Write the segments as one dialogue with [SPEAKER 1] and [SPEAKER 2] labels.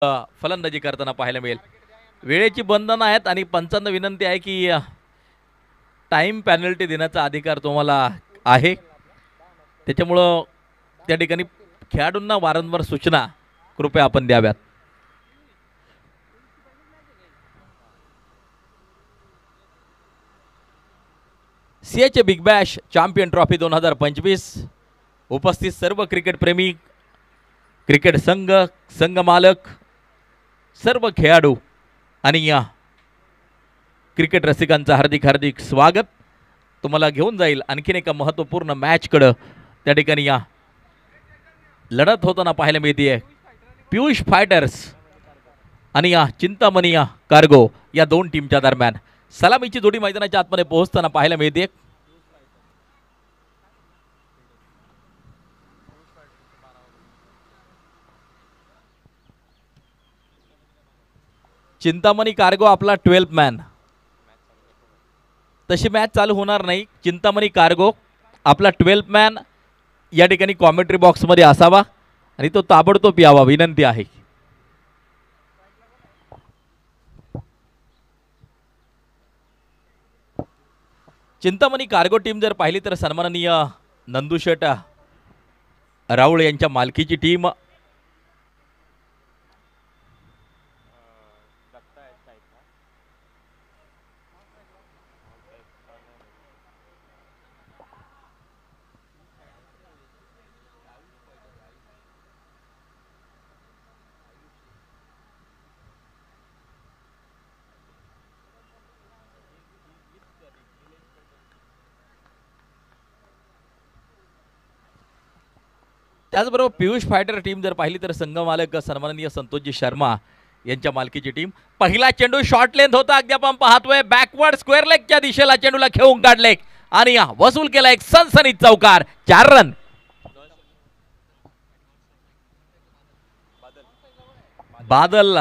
[SPEAKER 1] फलंदाजी करताना पाहायला मिळेल. वेळेची बंधनं आहेत आणि पंचांना विनंती आहे की टाइम पेनल्टी देण्याचा अधिकार तुम्हाला आहे. त्याच्यामुळं त्या ठिकाणी खेळाडूंना वारंवार सूचना कृपया आपण द्याव्यात. CH big bash champion trophy 2025 उपस्थित सर्व क्रिकेट प्रेमी, क्रिकेट संघ, संघ मालक, सर्व खेळाडू आणि या क्रिकेट रसिकांचं हार्दिक हार्दिक स्वागत. तुम्हाला घेऊन जाईल आणखीन एका महत्त्वपूर्ण मॅचकडं. त्या ठिकाणी या लढत होताना पाहायला मिळते पियुष फायटर्स आणि या चिंतामणी कार्गो या दोन टीमच्या दरम्यान. सलामीची जोडी मैदानाच्या आतमध्ये पोहोचताना पाहायला मिळते. चिंतामणी कार्गो आपला 12th मॅन. तशी मॅच चालू होणार नाही. चिंतामणी कार्गो आपला 12th मॅन या ठिकाणी कॉमेंट्री बॉक्समध्ये असावा आणि तो ताबडतोब यावा विनंती आहे. चिंतामणी कार्गो टीम जर पाहिली तर सन्माननीय नंदुशेठ राऊळ यांच्या मालकीची टीम. त्याचबरोबर पियुष फायटर टीम जर पाहिली तर संघ मालक सन्माननीय संतोषजी शर्मा यांच्या मालकीची टीम. पहिला चेंडू शॉर्ट लेंथ होता. अगदी आपण पाहतोय बॅकवर्ड स्क्वेअर लेगच्या दिशेला चेंडूला खेळून काढले आणि वसूल केला एक सनसनीत चौकार. 4 रन. बादल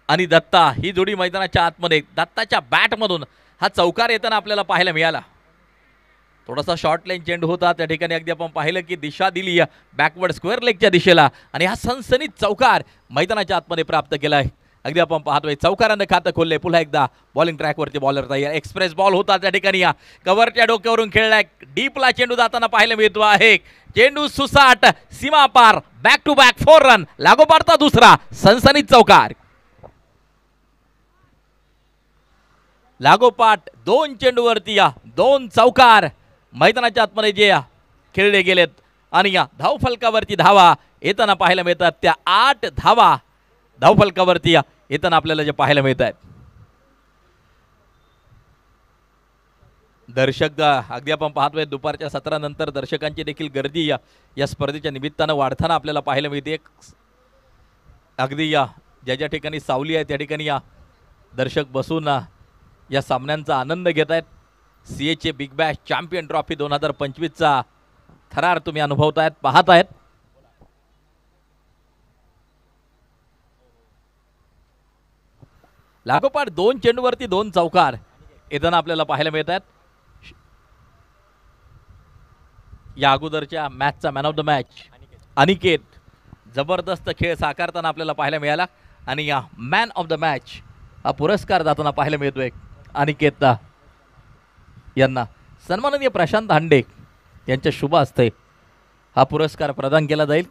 [SPEAKER 1] आणि दत्ता ही जोडी मैदानाच्या आतमध्ये. दत्ताच्या बॅट मधून हा चौकार येताना आपल्याला पाहायला मिळाला. थोडासा शॉर्ट लाईन चेंडू होता. त्या ठिकाणी अगदी आपण पाहिलं की दिशा दिली बॅकवर्ड स्क्वेअर लेगच्या दिशेला आणि हा सनसनीत चौकार मैदानाच्या आतमध्ये प्राप्त केला आहे. अगदी आपण पाहतोय चौकारानं खातं खोलले. पुन्हा एकदा बॉलिंग ट्रॅकवरती बॉलर तयार. एक्सप्रेस बॉल होता त्या ठिकाणी कव्हरच्या डोक्यावरून खेळलाय. डीपला चेंडू जाताना पाहायला मिळतो आहे. चेंडू सुसाट सीमा पार. Back to back 4 run. लागोपाठचा दुसरा सनसनीत चौकार. लागोपाठ 2 चेंडूवरती 2 चौकार मैदानाच्या आतमध्ये जे खेळले गेलेत आणि या धावफलकावरती धावा येताना पाहायला मिळतात. त्या 8 धावा धावफलकावरती येताना आपल्याला जे पाहायला मिळत आहेत. दर्शक अगदी आपण पाहतोय दुपारच्या 17 नंतर दर्शकांची देखील गर्दी या स्पर्धेच्या निमित्तानं वाढताना आपल्याला पाहायला मिळते. अगदी ज्या ज्या ठिकाणी सावली आहे त्या ठिकाणी दर्शक बसून या सामन्यांचा आनंद घेत आहेत. CH big bash champion trophy 2025चा थरार तुम्ही अनुभवतायत, पाहत आहेत. लागोपाठ 2 चेंडूवरती 2 चौकार येताना आपल्याला पाहायला मिळत आहेत. या अगोदरच्या मॅचचा man of the match Aniket जबरदस्त खेळ साकारताना आपल्याला पाहायला मिळाला आणि या मॅन ऑफ द मॅच हा पुरस्कार जाताना पाहायला मिळतोय अनिकेत यांना. सन्माननीय प्रशांत हांडे यांच्या शुभ हस्ते हा पुरस्कार प्रदान केला जाईल.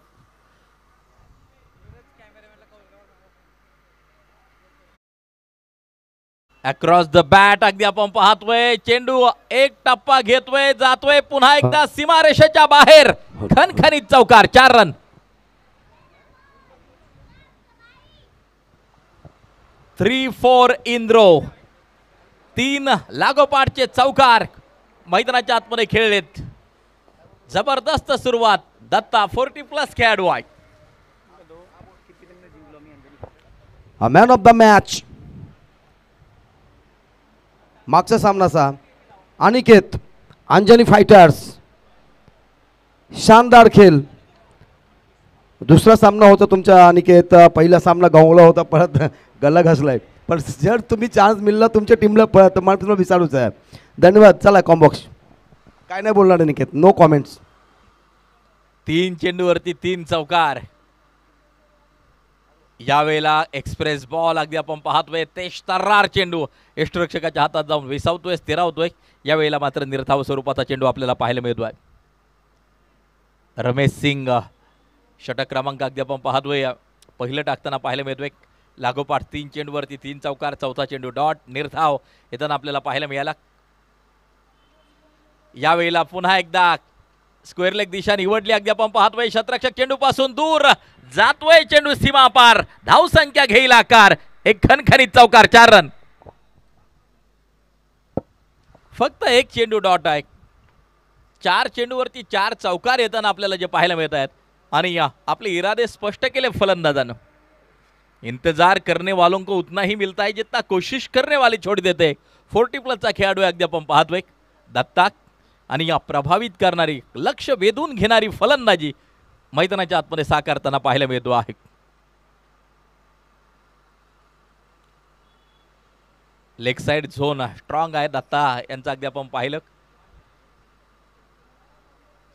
[SPEAKER 1] अक्रॉस द बॅट अगदी आपण पाहतोय चेंडू एक टप्पा घेतोय, जातोय पुन्हा एकदा सीमारेषेच्या बाहेर. खणखणीत चौकार. 4 रन. 3-4 इन रो. 3 लागोपाठचे चौकार मैदानाच्या आतमध्ये खेळलेत. जबरदस्त सुरुवात. दत्ता 40+ खेळाडू आहे.
[SPEAKER 2] मॅन ऑफ द मॅच मागचा सामनाचा अनिकेत अंजनी फायटर्स. शानदार खेळ. दुसरा सामना होता तुमचा अनिकेत. पहिला सामना गवला होता, परत गल्ला घसलाय. पण जर तुम्ही चान्स मिळला तुमच्या टीमला तर मला तुम्हाला विचारूच आहे. धन्यवाद. चला कॉम्बॉक्स. काय नाही बोलणार अनिकेत. No comments.
[SPEAKER 1] 3 चेंडूवरती 3 चौकार. यावेळेला एक्सप्रेस बॉल अगदी आपण पाहतोय तेज तर्रार चेंडू यष्टरक्षकाच्या हातात जाऊन विसावतोय, स्थिरावतोय. यावेळेला मात्र निर्धाव स्वरूपाचा चेंडू आपल्याला पाहायला मिळतोय. रमेश सिंग षटक क्रमांक अगदी आपण पाहतोय पहिलं टाकताना पाहायला मिळतोय. लागोपाठ 3 चेंडूवरती 3 चौकार, चौथा चेंडू डॉट निर्धाव येताना आपल्याला पाहायला मिळाला. यावेळेला पुन्हा एकदा स्क्वेअर लेग दिशा निवडली. अगदी आपण पाहतोय शतरक्षक चेंडू पासून दूर जातोय चेंडू सीमा पार, धाव संख्या घेईल आकार. एक खणखणीत चौकार, 4 रन. फक्त एक चेंडू डॉट आहे. 4 चेंडूवरती 4 चौकार येताना आपल्याला जे पाहायला मिळत आहेत आणि आपले इरादे स्पष्ट केले फलंदाजानं. इंतजार करने वालों को उतना ही मिलता है जितना कोशिश करने वाले छोड़ देते. 40+ खेळाडू आहे अगदी आपण पाहतोय दत्ता आणि या प्रभावित करणारी, लक्ष वेधून घेणारी फलंदाजी मैदानाच्या आतमध्ये साकारताना पाहायला मिळतो आहे. लेग साइड झोन स्ट्रॉंग आहे दत्ता यांचा अगदी आपण पाहिलं.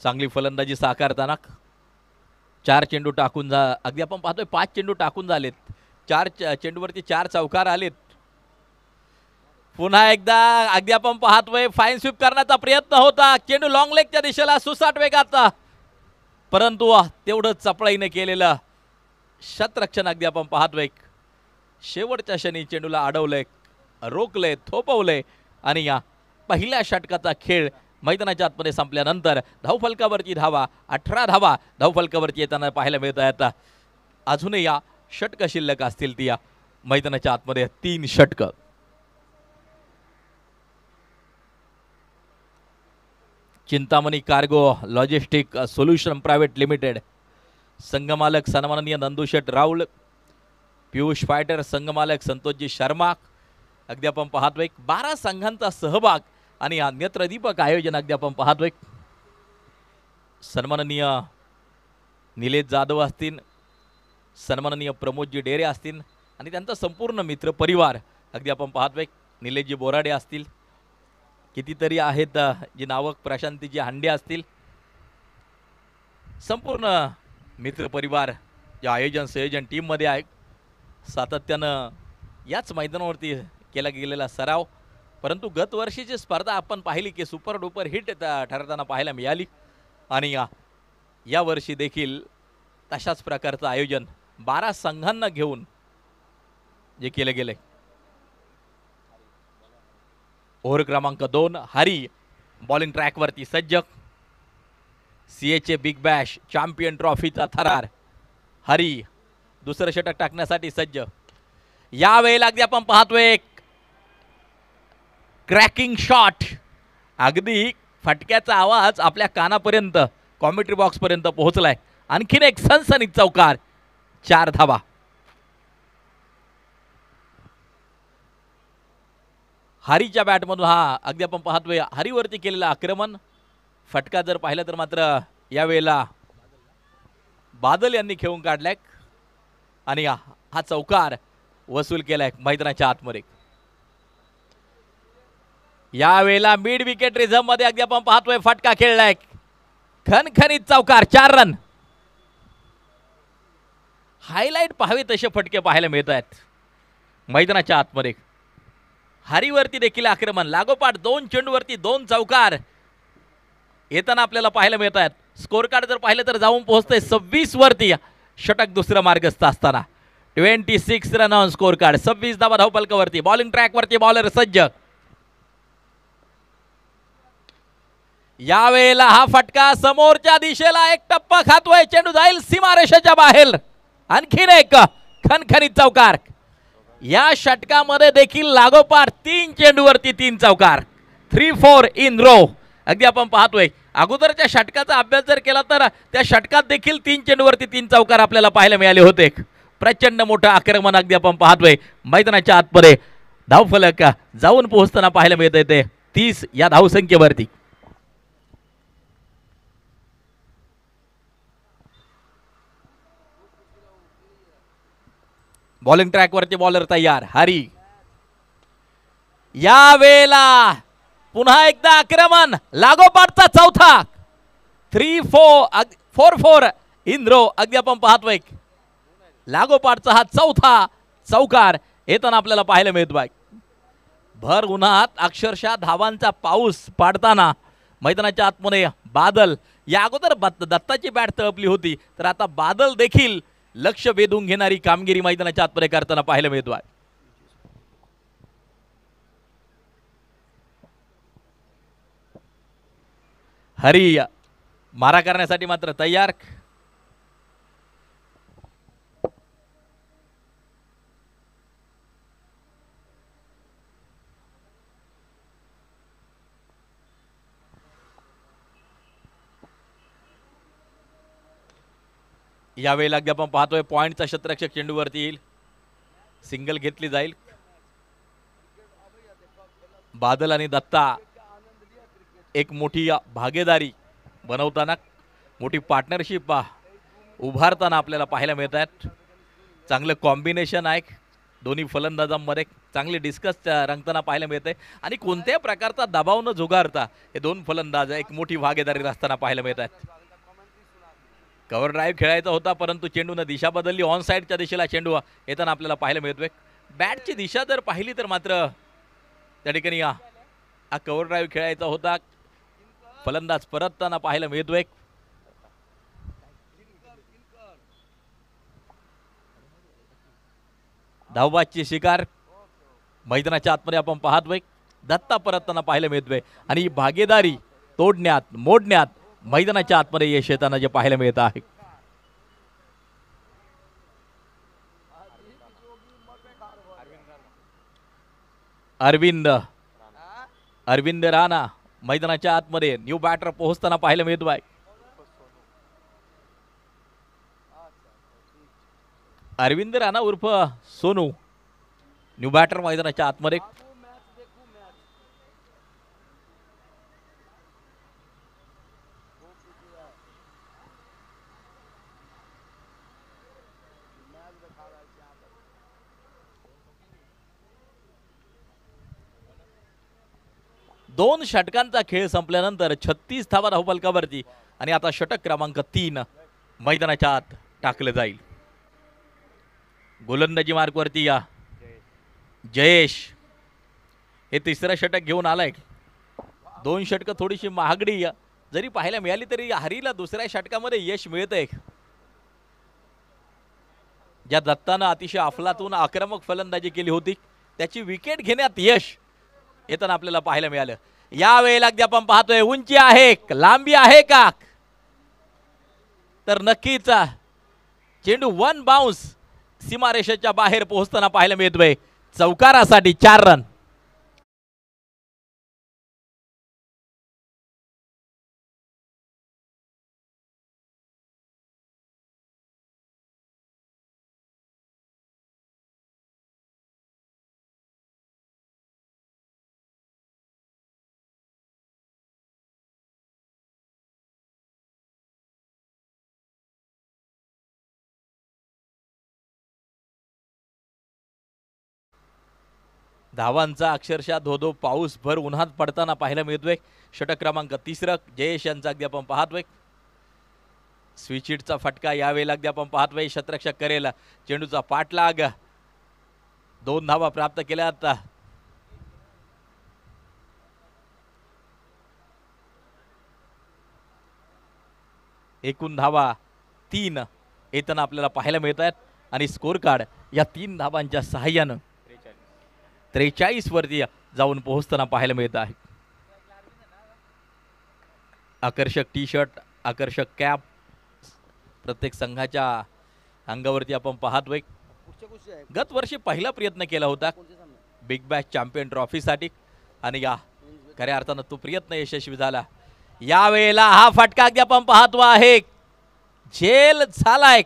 [SPEAKER 1] चांगली फलंदाजी साकारताना 4 चेंडू टाकून अगदी आपण पाहतोय 5 चेंडू टाकून झालेत. 4 चेंडूवरती 4 चौकार आलेत. पुन्हा एकदा अगदी आपण पाहतोय फाईन स्वीप करण्याचा प्रयत्न होता. चेंडू लॉंग लेगच्या दिशेला सुसाट वेगाचा, परंतु तेवढं चपळाईने केलेलं शतरक्षण अगदी आपण पाहतोय. शेवटच्या क्षणी चेंडूला अडवलंय, रोखलंय, थोपवलंय आणि या पहिल्या षटकाचा खेळ मैदानाच्या आतमध्ये संपल्यानंतर धावफलकावरती धावा 18 धावा धावफलकावरती येताना पाहायला मिळत आहेत. अजूनही या षटक शिल्लक असतील ती या मैदानाच्या आतमध्ये 3 षटक. Chintamani cargo logistic solution private limited संघमालक सन्माननीय नंदुशेठ राऊळ, पियुष फायटर संघमालक संतोषजी शर्मा. अगदी आपण पाहतोय 12 संघांचा सहभाग आणि नेत्रदीपक आयोजन अगदी आपण पाहतोय. सन्माननीय निलेश जाधव असतील, सन्माननीय प्रमोदजी डेरे असतील आणि त्यांचा संपूर्ण मित्र परिवार अगदी आपण पाहतोय. निलेशजी बोराडे असतील, कितीतरी आहेत जी नावक, प्रशांतीजी हांडे असतील, संपूर्ण मित्र परिवार या आयोजन संयोजन टीममध्ये आहे. सातत्यानं याच मैदानावरती केला गेलेला सराव, परंतु गत वर्षीची स्पर्धा आपण पाहिली की सुपर डुपर हिट ठरताना पाहायला मिळाली आणि या वर्षी देखील तशाच प्रकारचं आयोजन 12 संघांना घेऊन जे केले गेले. ओव्हर क्रमांक 2 हरी बॉलिंग ट्रॅकवरती सज्ज. CHA बिग बॅश चॅम्पियन ट्रॉफीचा थरार हरी दुसरं षटक टाकण्यासाठी सज्ज. यावेळेला अगदी आपण पाहतोय क्रॅकिंग शॉट, अगदी फटक्याचा आवाज आपल्या कानापर्यंत कॉमेंट्री बॉक्स पर्यंत पोहोचलाय. आणखीन एक सनसनीत चौकार, 4 धावा. हरीच्या बॅटमधून अगदी आपण पाहतोय हरीवरती केलेलं आक्रमण. फटका जर पाहिला तर मात्र यावेळेला बादल यांनी खेळून काढलाय आणि हा चौकार वसूल केलाय मैदानाच्या आतमध्ये. यावेळेला मिड विकेट रिझर्व मध्ये अगदी आपण पाहतोय फटका खेळलाय, खणखणीत चौकार, 4 रन. हायलाइट पाहावे तसे फटके पाहायला मिळत आहेत मैदानाच्या आतमध्ये. हरीवरती देखील आक्रमण, लागोपाठ 2 चेंडूवरती 2 चौकार येताना आपल्याला पाहायला मिळत आहेत. स्कोर कार्ड जर पाहिलं तर जाऊन पोहोचतंय 26 वरती. षटक दुसरं मार्गस्थ असताना 26 रन ऑन स्कोर कार्ड, 26 धावा धावफलकावरती. बॉलिंग ट्रॅकवरती बॉलर सज्ज. यावेळेला हा फटका समोरच्या दिशेला एक टप्पा खातोय, चेंडू जाईल सीमारेषेच्या बाहेर. आणखीन एक खणखणीत चौकार. या षटकामध्ये देखील लागोपाठ 3 चेंडूवरती 3 चौकार, 3-4 इन रो. अगदी आपण पाहतोय अगोदरच्या षटकाचा अभ्यास जर केला तर त्या षटकात देखील 3 चेंडूवरती 3 चौकार आपल्याला पाहायला मिळाले होते. प्रचंड मोठं आक्रमण अगदी आपण पाहतोय मैदानाच्या आतमध्ये. धावफलक जाऊन पोहोचताना पाहायला मिळतंय ते 30 या धावसंख्येवरती. बॉलिंग ट्रॅकवरती बॉलर तयार हरी. या वेळेला पुन्हा एकदा आक्रमण, लागोपाठचा चौथा, 3-4 4-4 इन रो. अगदी आपण पाहतोय लागोपाठचा हा चौथा चौकार येताना आपल्याला पाहायला मिळतो आहे. भर उन्हात अक्षरशः धावांचा पाऊस पाडताना मैदानाच्या आतमध्ये बादल, या अगोदर दत्ताची बॅट तळपली होती, तर आता बादल देखील लक्ष वेधून घेणारी कामगिरी मैदानाच्या आतमध्ये करताना पाहायला मिळतो आहे. हरी मारा करण्यासाठी मात्र तयार. यावेळेला अगदी आपण पाहतोय पॉइंटचा क्षेत्ररक्षक चेंडूवरती येईल, सिंगल घेतली जाईल. बादल आणि दत्ता एक मोठी भागीदारी बनवताना, मोठी पार्टनरशिप उभारताना आपल्याला पाहायला मिळत आहेत. चांगलं कॉम्बिनेशन आहे दोन्ही फलंदाजांमध्ये, चांगली डिस्कस रंगताना पाहायला मिळते आणि कोणत्याही प्रकारचा दबाव न झुगारता हे दोन फलंदाज एक मोठी भागीदारी असताना पाहायला मिळत आहेत. कव्हर ड्राईव्ह खेळायचा होता, परंतु चेंडूनं दिशा बदलली. ऑन साईडच्या दिशेला चेंडू येताना आपल्याला पाहायला मिळतोय. बॅटची दिशा जर पाहिली तर मात्र त्या ठिकाणी हा कव्हर ड्राईव्ह खेळायचा होता. फलंदाज परतताना पाहायला मिळतोय. धावबादची शिकार मैदानाच्या आतमध्ये आपण पाहतोय. दत्ता परतताना पाहायला मिळतोय आणि ही भागीदारी तोडण्यात, मोडण्यात मैदानाच्या आतमध्ये यश येताना जे पाहायला मिळत आहे. अरविंद राणा मैदानाच्या आतमध्ये न्यू बॅटर पोहोचताना पाहायला मिळतो आहे. अरविंद राणा उर्फ सोनू न्यू बॅटर मैदानाच्या आतमध्ये. दोन षटकांचा खेळ संपल्यानंतर 36 धावा धावफलकावरती आणि आता षटक क्रमांक 3 मैदानाच्या आत टाकलं जाईल. गोलंदाजी मार्कवरती या जयेश हे तिसरं षटक घेऊन आलाय. दोन षटकं थोडीशी महागडी जरी पाहायला मिळाली तरी हरीला दुसऱ्या षटकामध्ये यश मिळतंय. ज्या दत्तानं अतिशय अफलातून आक्रमक फलंदाजी केली होती त्याची विकेट घेण्यात यश येताना आपल्याला पाहायला मिळालं. यावेळेला अगदी आपण पाहतोय उंची आहे, लांबी आहे का, तर नक्कीच चेंडू 1 बाउन्स सीमारेषेच्या बाहेर पोहोचताना पाहायला मिळतोय. चौकारासाठी 4 रन. धावांचा अक्षरशः धोधो पाऊस भर उन्हात पडताना पाहायला मिळतोय. षटक क्रमांक 3 जयेश यांचा अगदी आपण पाहतोय. स्विच हिटचा फटका यावेळेला अगदी आपण पाहतोय. क्षेत्ररक्षक करेल चेंडूचा पाठलाग, 2 धावा प्राप्त केल्या. आता एकूण धावा 3 येताना आपल्याला पाहायला मिळत आहेत आणि स्कोर कार्ड या 3 धावांच्या सहाय्यानं 43 वरती जाऊन पोहोचताना पाहायला मिळत आहे. आकर्षक टी शर्ट, आकर्षक कॅप प्रत्येक संघाच्या अंगावरती आपण पाहतोय. गत वर्षी पहिला प्रयत्न केला होता बिग बॅश चॅम्पियन ट्रॉफीसाठी आणि या खऱ्या अर्थानं तो प्रयत्न यशस्वी झाला. यावेळेला हा फटका अगदी आपण पाहतो आहे, झेल झालाय,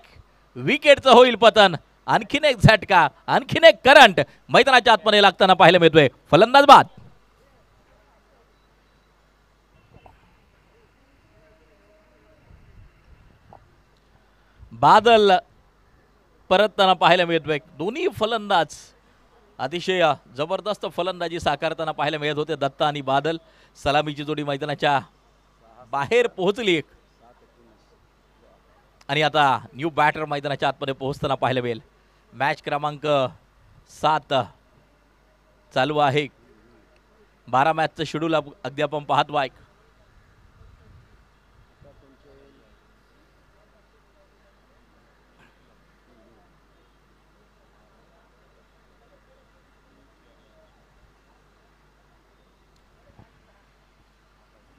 [SPEAKER 1] विकेटचं होईल पतन. आणखीन एक झटका, आणखीन एक करंट मैदानाच्या आतमध्ये लागताना पाहायला मिळतोय. फलंदाज बाद. बादल परतताना पाहायला मिळतोय. दोन्ही फलंदाज अतिशय जबरदस्त फलंदाजी साकारताना पाहायला मिळत होते. दत्ता आणि बादल सलामीची जोडी मैदानाच्या बाहेर पोहोचली. आणि आता न्यू बॅटर मैदानाच्या आतमध्ये पोहोचताना पाहायला मिळेल. मॅच क्रमांक 7 चालू आहे. 12 मॅचचं शेड्यूल अगदी आपण पाहतो आहे.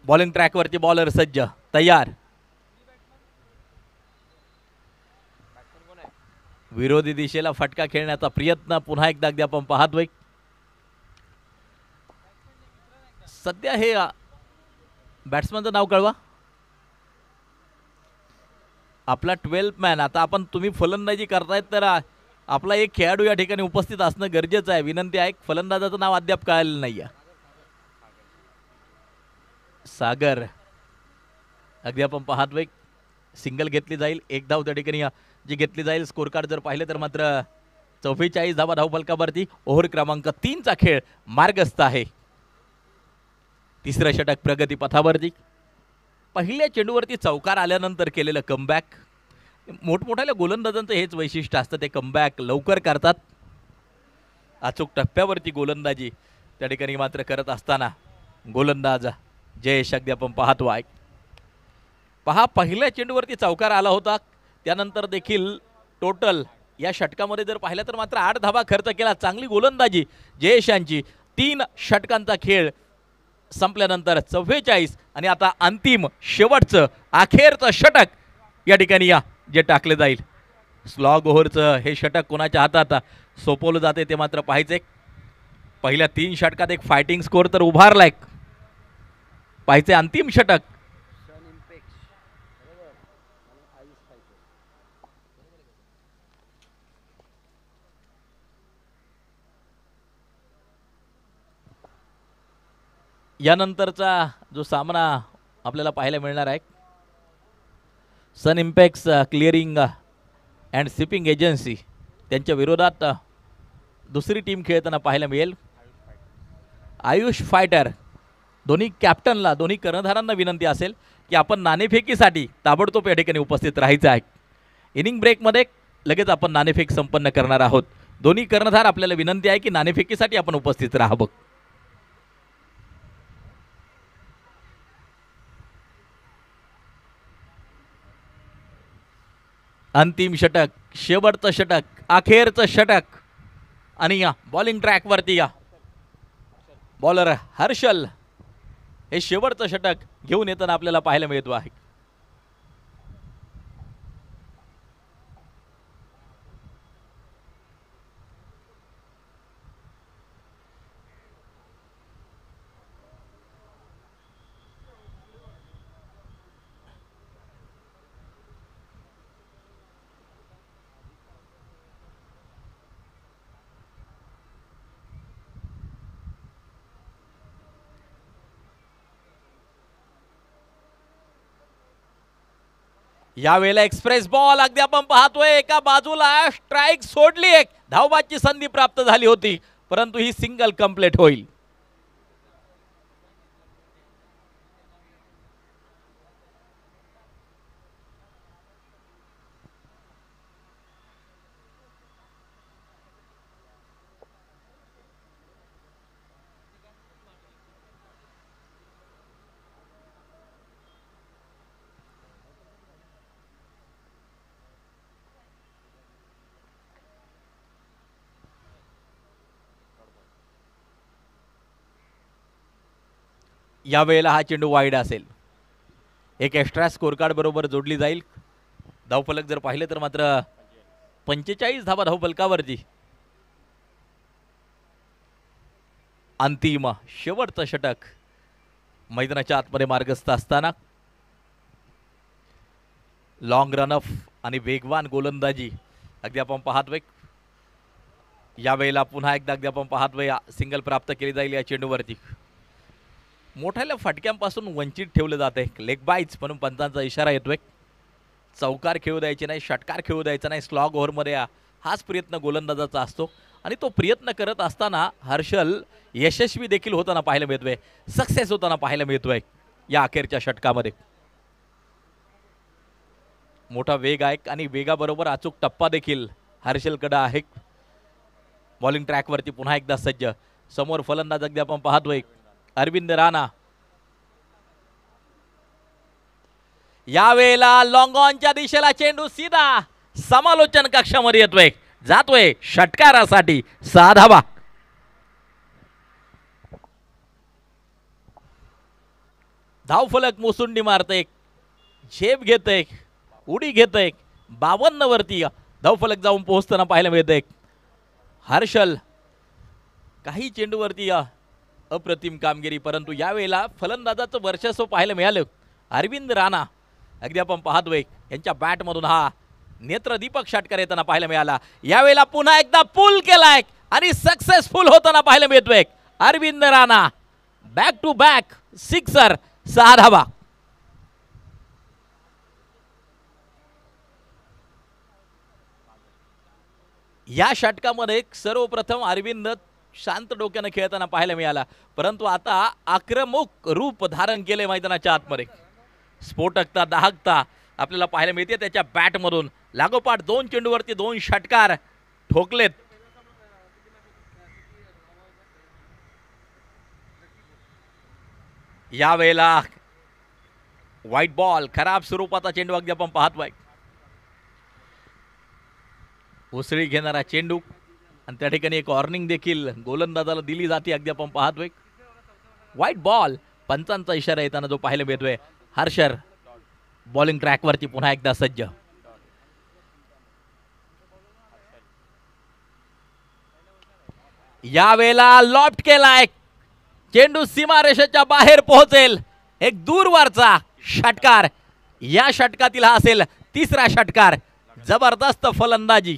[SPEAKER 1] बॉलिंग ट्रॅकवरती बॉलर सज्ज तयार. विरोधी दिशेला फटका खेळण्याचा प्रयत्न पुन्हा एकदा अगदी आपण पाहतोय. सध्या हे बॅट्समनचं नाव कळवा. आपला 12 मॅन. आता आपण तुम्ही फलंदाजी करतायत तर आपला एक खेळाडू या ठिकाणी उपस्थित असणं गरजेचं आहे. विनंती आहे. फलंदाजाचं नाव अद्याप कळालेलं नाही आहे. सागर अगदी आपण पाहतोय. सिंगल घेतली जाईल. एक धाव त्या ठिकाणी जी घेतली जाईल. स्कोर कार्ड जर पाहिले तर मात्र 44 धावा धावफलकावरती. ओव्हर क्रमांक 3चा खेळ मार्गस्थ आहे. तिसरं षटक प्रगती पथावरती. पहिल्या चेंडूवरती चौकार आल्यानंतर केलेलं कमबॅक. मोठमोठ्या गोलंदाजांचं हेच वैशिष्ट्य असतं. ते कमबॅक लवकर करतात. अचूक टप्प्यावरती गोलंदाजी त्या ठिकाणी मात्र करत असताना गोलंदाज जयेश अगदी आपण पाहतो आहे. पहा पहिल्या चेंडूवरती चौकार आला होता. त्यानंतर देखील टोटल या षटकामध्ये जर पाहिलं तर मात्र 8 धावा खर्च केला. चांगली गोलंदाजी जयेश यांची. 3 षटकांचा खेळ संपल्यानंतर 44 आणि आता अंतिम शेवटचं अखेरचं षटक या ठिकाणी जे टाकले जाईल. स्लॉग ओव्हरचं हे षटक कोणाच्या हातात सोपवलं जाते ते मात्र पाहायचे. पहिल्या 3 षटकात एक फायटिंग स्कोर तर उभारलाय. पाहायचे अंतिम षटक. यानंतरचा जो सामना आपल्याला पाहायला मिळणार आहे. सन इम्पॅक्स क्लिअरिंग अँड शिपिंग एजन्सी त्यांच्या विरोधात दुसरी टीम खेळताना पाहायला मिळेल. आयुष फायटर. दोन्ही कॅप्टनला दोन्ही कर्णधारांना विनंती असेल की आपण नाणेफेकीसाठी ताबडतोब या ठिकाणी उपस्थित राहायचं आहे. इनिंग ब्रेकमध्ये लगेच आपण नाणेफेक संपन्न करणार आहोत. दोन्ही कर्णधार आपल्याला विनंती आहे की नाणेफेकीसाठी आपण उपस्थित राहावं. अंतिम षटक, शेवटचं षटक, अखेरचं षटक आणि बॉलिंग ट्रॅकवरती बॉलर हर्षल हे शेवटचं षटक घेऊन येताना आपल्याला पाहायला मिळतो आहे. यावेळेला एक्सप्रेस बॉल अगदी आपण पाहतोय. एका बाजूला स्ट्राइक सोडली. एक धावबाची संधी प्राप्त झाली होती परंतु ही सिंगल कंप्लीट होईल. यावेळेला हा चेंडू वाईड असेल. एक एक्स्ट्रा स्कोर कार्ड बरोबर जोडली जाईल. धावफलक जर पाहिले तर मात्र 45 धावा धावफलकावरती. अंतिम शेवटचं षटक मैदानाच्या आतमध्ये मार्गस्थ असताना लॉंग रनअप आणि वेगवान गोलंदाजी अगदी आपण पाहतोय. यावेळेला पुन्हा एकदा अगदी आपण पाहतोय सिंगल प्राप्त केली जाईल या चेंडूवरती. मोठ्या फटक्यांपासून वंचित ठेवलं जाते. लेग बाईट्स म्हणून पंचांचा इशारा येतोय. चौकार खेळू द्यायचे नाही, षटकार खेळू द्यायचा नाही. स्लॉग ओव्हरमध्ये हाच प्रयत्न गोलंदाजाचा असतो आणि तो प्रयत्न करत असताना हर्षल यशस्वी देखील होताना पाहायला मिळतोय. सक्सेस होताना पाहायला मिळतोय या अखेरच्या षटकामध्ये. मोठा वेग आहे आणि वेगाबरोबर अचूक टप्पा देखील हर्षलकडे आहे. बॉलिंग ट्रॅकवरती पुन्हा एकदा सज्ज. समोर फलंदाज अगदी आपण पाहतोय अरविंद राणा. यावेळेला लॉंग ऑनच्या दिशेला चेंडू सीधा समालोचन कक्षामध्ये येतोय, जातोय षटकारासाठी 6 धावा. धावफलक मुसुंडी मारतय, झेप घेतय, उडी घेतय. 52 वरती धावफलक जाऊन पोहोचताना पाहायला मिळतंय. हर्षल काही चेंडूवरती अप्रतिम कामगिरी, परंतु यावेळेला फलंदाजाचं वर्चस्व पाहायला मिळालं. अरविंद राणा अगदी आपण पाहतोय यांच्या बॅटमधून हा नेत्रदीपक षटकार येताना पाहायला मिळाला. यावेळेला पुन्हा एकदा पुल केलाय आणि सक्सेसफुल होताना पाहायला मिळतोय Arvind Rana. Back to back sixer, 6 धावा. या षटकामध्ये सर्वप्रथम अरविंद शांत डोक्याने खेळताना पाहायला मिळाला, परंतु आता आक्रमक रूप धारण केले मैदानाच्या आतमध्ये. स्फोटकता दाहकता आपल्याला पाहायला मिळते त्याच्या बॅटमधून. लागोपाठ 2 चेंडूवरती 2 षटकार ठोकलेत. यावेळेला व्हाईट बॉल, खराब स्वरूपाचा चेंडू अगदी आपण पाहतोय. उसळी घेणारा चेंडू आणि त्या ठिकाणी एक वॉर्निंग देखील गोलंदाजाला दिली जाते अगदी आपण पाहतोय. व्हाईट बॉल, पंचांचा इशारा येताना जो पाहायला मिळतोय. हर्षर बॉलिंग ट्रॅकवरती पुन्हा एकदा सज्ज. यावेळेला लॉफ्ट केलाय, चेंडू सीमारेषेच्या बाहेर पोहोचेल. एक दूरवरचा षटकार. या षटकातील हा असेल 3रा षटकार. जबरदस्त फलंदाजी.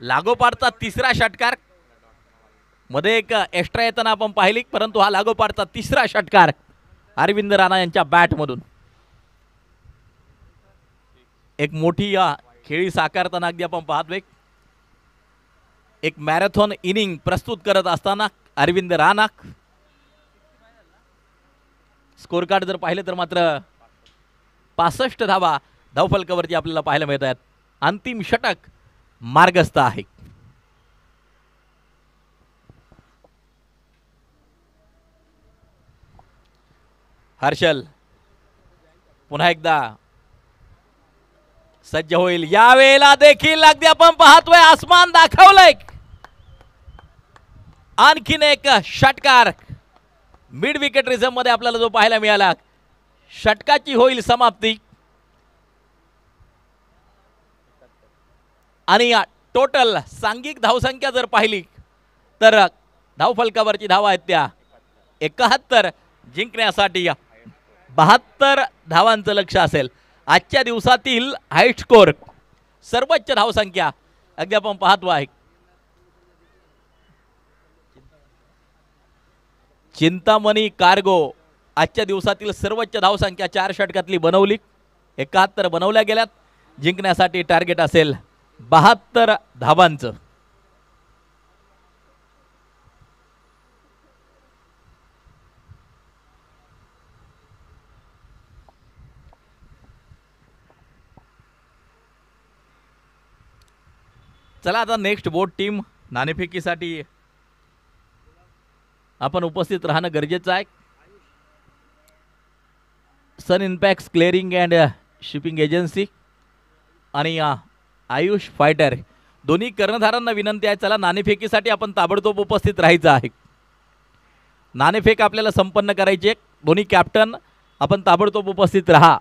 [SPEAKER 1] लागोपाठचा 3रा षटकार. मध्ये एक एक्स्ट्रा येताना आपण पाहिली, परंतु हा लागोपाठचा 3रा षटकार अरविंद राणा यांच्या बॅटमधून. एक मोठी खेळी साकारताना अगदी आपण पाहतोय. एक मॅरेथॉन इनिंग प्रस्तुत करत असताना अरविंद राणा. स्कोर कार्ड जर पाहिले तर मात्र 65 धावा धावफलकावरती आपल्याला पाहायला मिळत आहेत. अंतिम षटक मार्गस्थ आहे. हर्षल पुन्हा एकदा सज्ज होईल. यावेळेला देखील अगदी आपण पाहतोय आसमान दाखवलंय. आणखीन एक षटकार मिड विकेट रिझम मध्ये आपल्याला जो पाहायला मिळाला. षटकाची होईल समाप्ती आणि टोटल सांघिक धावसंख्या जर पाहिली तर धावफलकावरची धावा आहेत त्या 71. जिंकण्यासाठी 72 धावांचं लक्ष असेल. आजच्या दिवसातील हाईट स्कोर, सर्वोच्च धावसंख्या अगदी आपण पाहतो आहे. चिंतामणी कार्गो आजच्या दिवसातील सर्वोच्च धावसंख्या 4 षटकातली बनवली. 71 बनवल्या गेल्यात. जिंकण्यासाठी टार्गेट असेल 72 धावांचं. चला आता नेक्स्ट बोट टीम नाणेफेकीसाठी आपण उपस्थित राहणं गरजेचं आहे. Sun impact clearing and shipping agency आणि आयुष फायटर दोन्ही कर्णधारांना विनंती आहे, चला नाणेफेकीसाठी आपण ताबडतोब उपस्थित राहायचं आहे. नाणेफेक आपल्याला संपन्न करायची आहे. दोन्ही कॅप्टन आपण ताबडतोब उपस्थित राहा.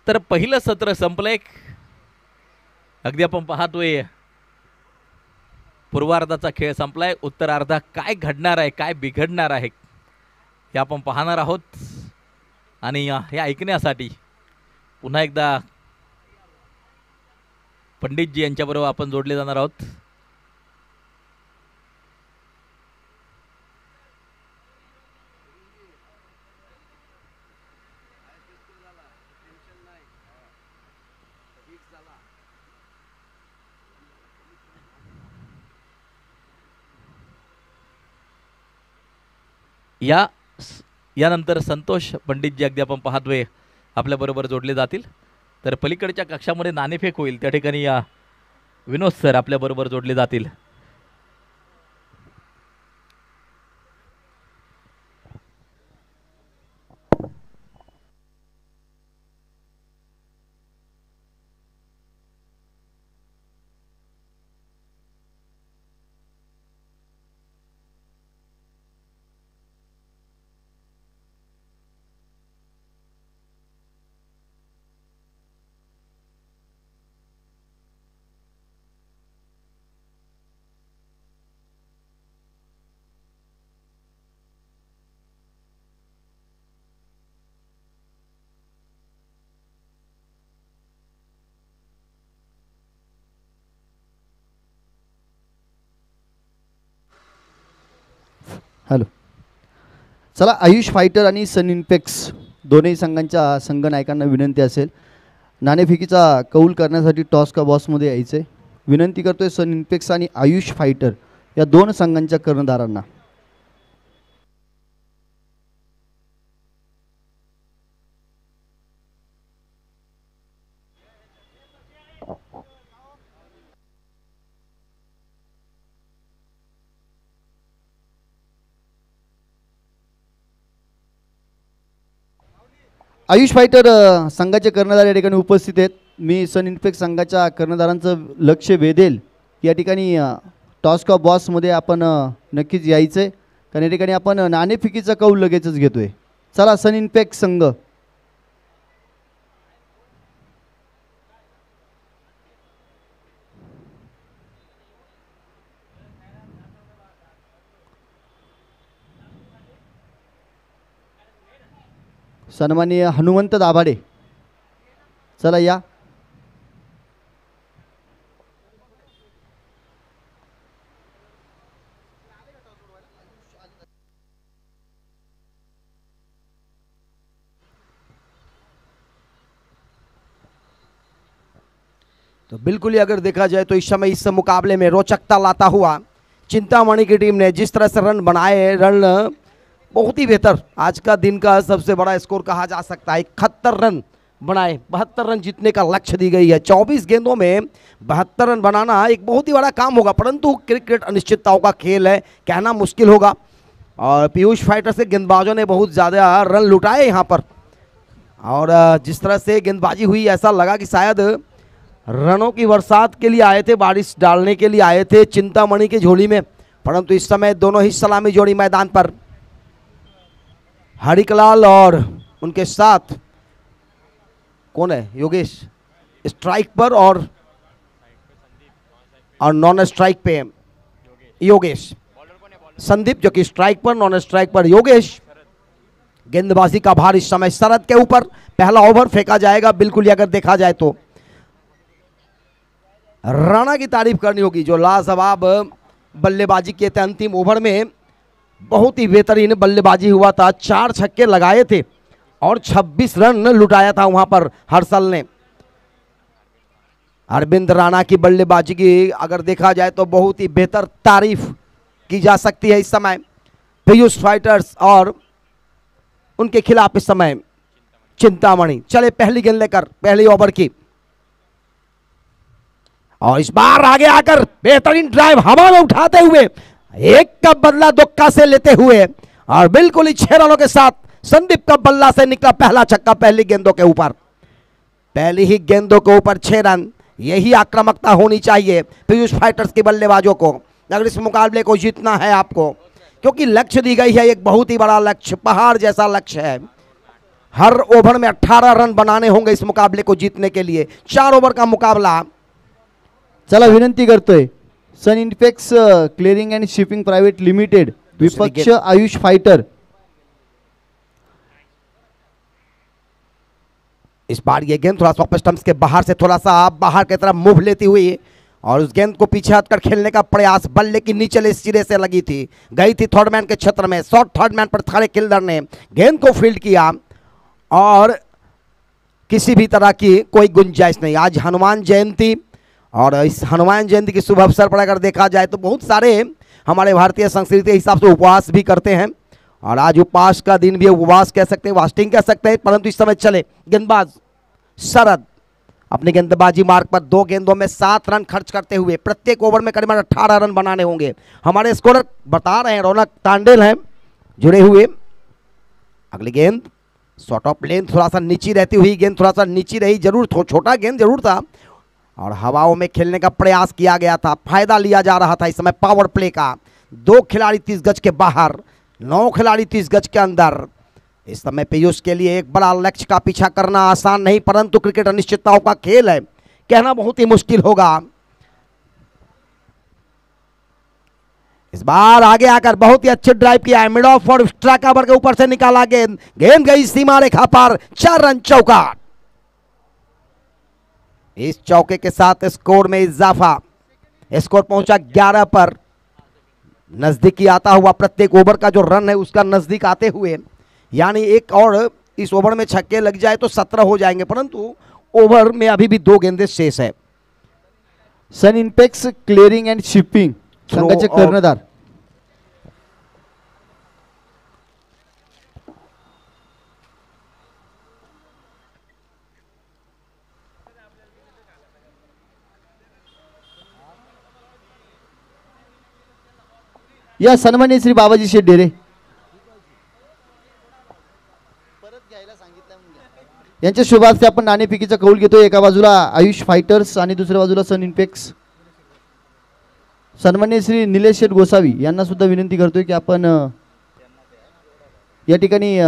[SPEAKER 1] तर पहिलं सत्र संपलंय. अगदी आपण पाहतोय पूर्वार्धाचा खेळ संपलाय. उत्तरार्धात काय घडणार आहे, काय बिघडणार आहे हे आपण पाहणार आहोत. आणि हे ऐकण्यासाठी पुन्हा एकदा पंडितजी यांच्याबरोबर आपण जोडले जाणार आहोत. यानंतर संतोष पंडितजी अगदी आपण पाहतोय आपल्याबरोबर जोडले जातील. तर पलीकडच्या कक्षामध्ये नाणेफेक होईल त्या ठिकाणी विनोद सर आपल्याबरोबर जोडले जातील.
[SPEAKER 3] हॅलो. चला, आयुष फायटर आणि सन इन्फेक्स दोन्ही संघांच्या संघ नायकांना विनंती असेल, नाणेफेकीचा कौल करण्यासाठी टॉस का बॉसमध्ये यायचं आहे. विनंती करतोय सन इन्फेक्स आणि आयुष फायटर या दोन संघांच्या कर्णधारांना. आयुष फायटर संघाचे कर्णधार या ठिकाणी उपस्थित आहेत. मी सन इन्फेक्स संघाच्या कर्णधारांचं लक्ष वेधेल या ठिकाणी टॉस का बॉसमध्ये आपण नक्कीच यायचं आहे, कारण या ठिकाणी आपण नाणेफेकीचा कौल लगेचच घेतो आहे. चला, सन इन्फेक्स संघ. सन्माननीय हनुमंत दाभाडे, चला या.
[SPEAKER 2] तो बिल्कुल ही अगर देखा जाए तो इस समय इस मुकाबले में रोचकता लाता हुआ चिंतामणि की टीम ने जिस तरह से रन बनाए, रन बहुत ही बेहतर, आज का दिन का सबसे बड़ा स्कोर कहा जा सकता है. 71 रन बनाए, 72 रन जीतने का लक्ष्य दी गई है. 24 गेंदों में 72 रन बनाना एक बहुत ही बड़ा काम होगा, परंतु क्रिकेट अनिश्चितताओं का खेल है, कहना मुश्किल होगा. और पीयूष फाइटर से गेंदबाजों ने बहुत ज़्यादा रन लुटाए यहाँ पर, और जिस तरह से गेंदबाजी हुई ऐसा लगा कि शायद रनों की बरसात के लिए आए थे, बारिश डालने के लिए आए थे चिंतामणि की झोली में, परंतु इस समय दोनों ही सलामी जोड़ी मैदान पर. हरिकलाल और उनके साथ कौन है, योगेश स्ट्राइक पर और नॉन स्ट्राइक पे योगेश, संदीप जो कि स्ट्राइक पर, नॉन स्ट्राइक पर योगेश. गेंदबाजी का भार इस समय शरद के ऊपर. पहला ओवर फेंका जाएगा. बिल्कुल ही अगर देखा जाए तो राणा की तारीफ करनी होगी, जो लाजवाब बल्लेबाजी किए थे अंतिम ओवर में. बहुत ही बेहतरीन बल्लेबाजी हुआ था, 4 छक्के लगाए थे और 26 रन लुटाया था वहां पर हर्षल ने. अरविंद राणा की बल्लेबाजी की अगर देखा जाए तो बहुत ही बेहतर तारीफ की जा सकती है. इस समय पीयूष फाइटर्स और उनके खिलाफ इस समय चिंतामणि. चले पहली गेंद लेकर पहली ओवर की, और इस बार आगे आकर बेहतरीन ड्राइव हवा में उठाते हुए, एक का बदला दुक्का से लेते हुए, और बिल्कुल ही 6 रनों के साथ संदीप का बल्ला से निकला पहला छक्का पहली गेंदों के ऊपर. पहली ही गेंदों के ऊपर 6 रन. यही आक्रामकता होनी चाहिए पीयूष फाइटर्स के बल्लेबाजों को अगर इस मुकाबले को जीतना है आपको, क्योंकि लक्ष्य दी गई है एक बहुत ही बड़ा लक्ष्य, पहाड़ जैसा लक्ष्य है. हर ओवर में 18 रन बनाने होंगे इस मुकाबले को जीतने के लिए. 4 ओवर का मुकाबला.
[SPEAKER 3] चला, विनंती करतोय sun impex clearing and shipping private limited, विपक्ष आयुष फायटर.
[SPEAKER 2] इस बार ये गेंद थोड़ा सा ऑफ स्टंप्स के बाहर से थोड़ा सा बाहर की तरफ मूव लेती हुई और उस गेंद को पीछे हटकर खेलने का प्रयास, बल्ले की नीचले सिरे से लगी थी, गई थी थर्ड मैन के क्षेत्र में। शॉट थर्ड मैन पर खड़े किल्डर ने गेंद को फील्ड किया और किसी भी तरह की कोई गुंजाइश नहीं। आज हनुमान जयंती और इस हनुमान जयंती के शुभ अवसर पर अगर देखा जाए तो बहुत सारे हमारे भारतीय संस्कृति के हिसाब से उपवास भी करते हैं और आज उपवास का दिन भी, उपवास कह सकते हैं, फास्टिंग कह सकते हैं, परंतु इस समय चले गेंदबाज शरद अपनी गेंदबाजी मार्ग पर 2 गेंदों में 7 रन खर्च करते हुए प्रत्येक ओवर में करीबन 18 रन बनाने होंगे। हमारे स्कोरर बता रहे हैं, रौनक तांडेल हैं जुड़े हुए। अगली गेंद शॉर्ट ऑफ लेन, थोड़ा सा नीची रहती हुई गेंद, थोड़ा सा नीची रही जरूर, छोटा गेंद जरूर था और हवाओं में खेलने का प्रयास किया गया था, फायदा लिया जा रहा था इस समय पावर प्ले का। 2 खिलाड़ी 30 गज के बाहर, 9 खिलाड़ी 30 गज के अंदर। इस समय पीयूष के लिए एक बड़ा लक्ष्य का पीछा करना आसान नहीं, परंतु क्रिकेट अनिश्चितताओं का खेल है, कहना बहुत ही मुश्किल होगा। इस बार आगे आकर बहुत ही अच्छे ड्राइव किया है, मिड ऑफ और एक्स्ट्रा कवर के ऊपर से निकाला गेंद, गेंद गई सीमा रेखा पर, 4 रन चौका। इस चौके के साथ स्कोर में इजाफा, स्कोर पहुंचा 11 पर। नजदीकी आता हुआ प्रत्येक ओवर का जो रन है उसका नजदीक आते हुए, यानी एक और इस ओवर में छक्के लग जाए तो 17 हो जाएंगे, परंतु ओवर में अभी भी 2 गेंदें शेष है।
[SPEAKER 3] सन इन्पेक्स क्लिअरिंग अँड शिपिंग संघाचे कर्णधार या सन्माननीय श्री बाबाजी शेठ डेरे यांच्या शुभार्थे आपण नाणेफेकीचा कौल घेतोय। एका बाजूला आयुष फायटर्स आणि दुसऱ्या बाजूला सन इन्पेक्स। सन्माननीय श्री निलेश शेठ गोसावी यांना सुद्धा विनंती करतोय की आपण या ठिकाणी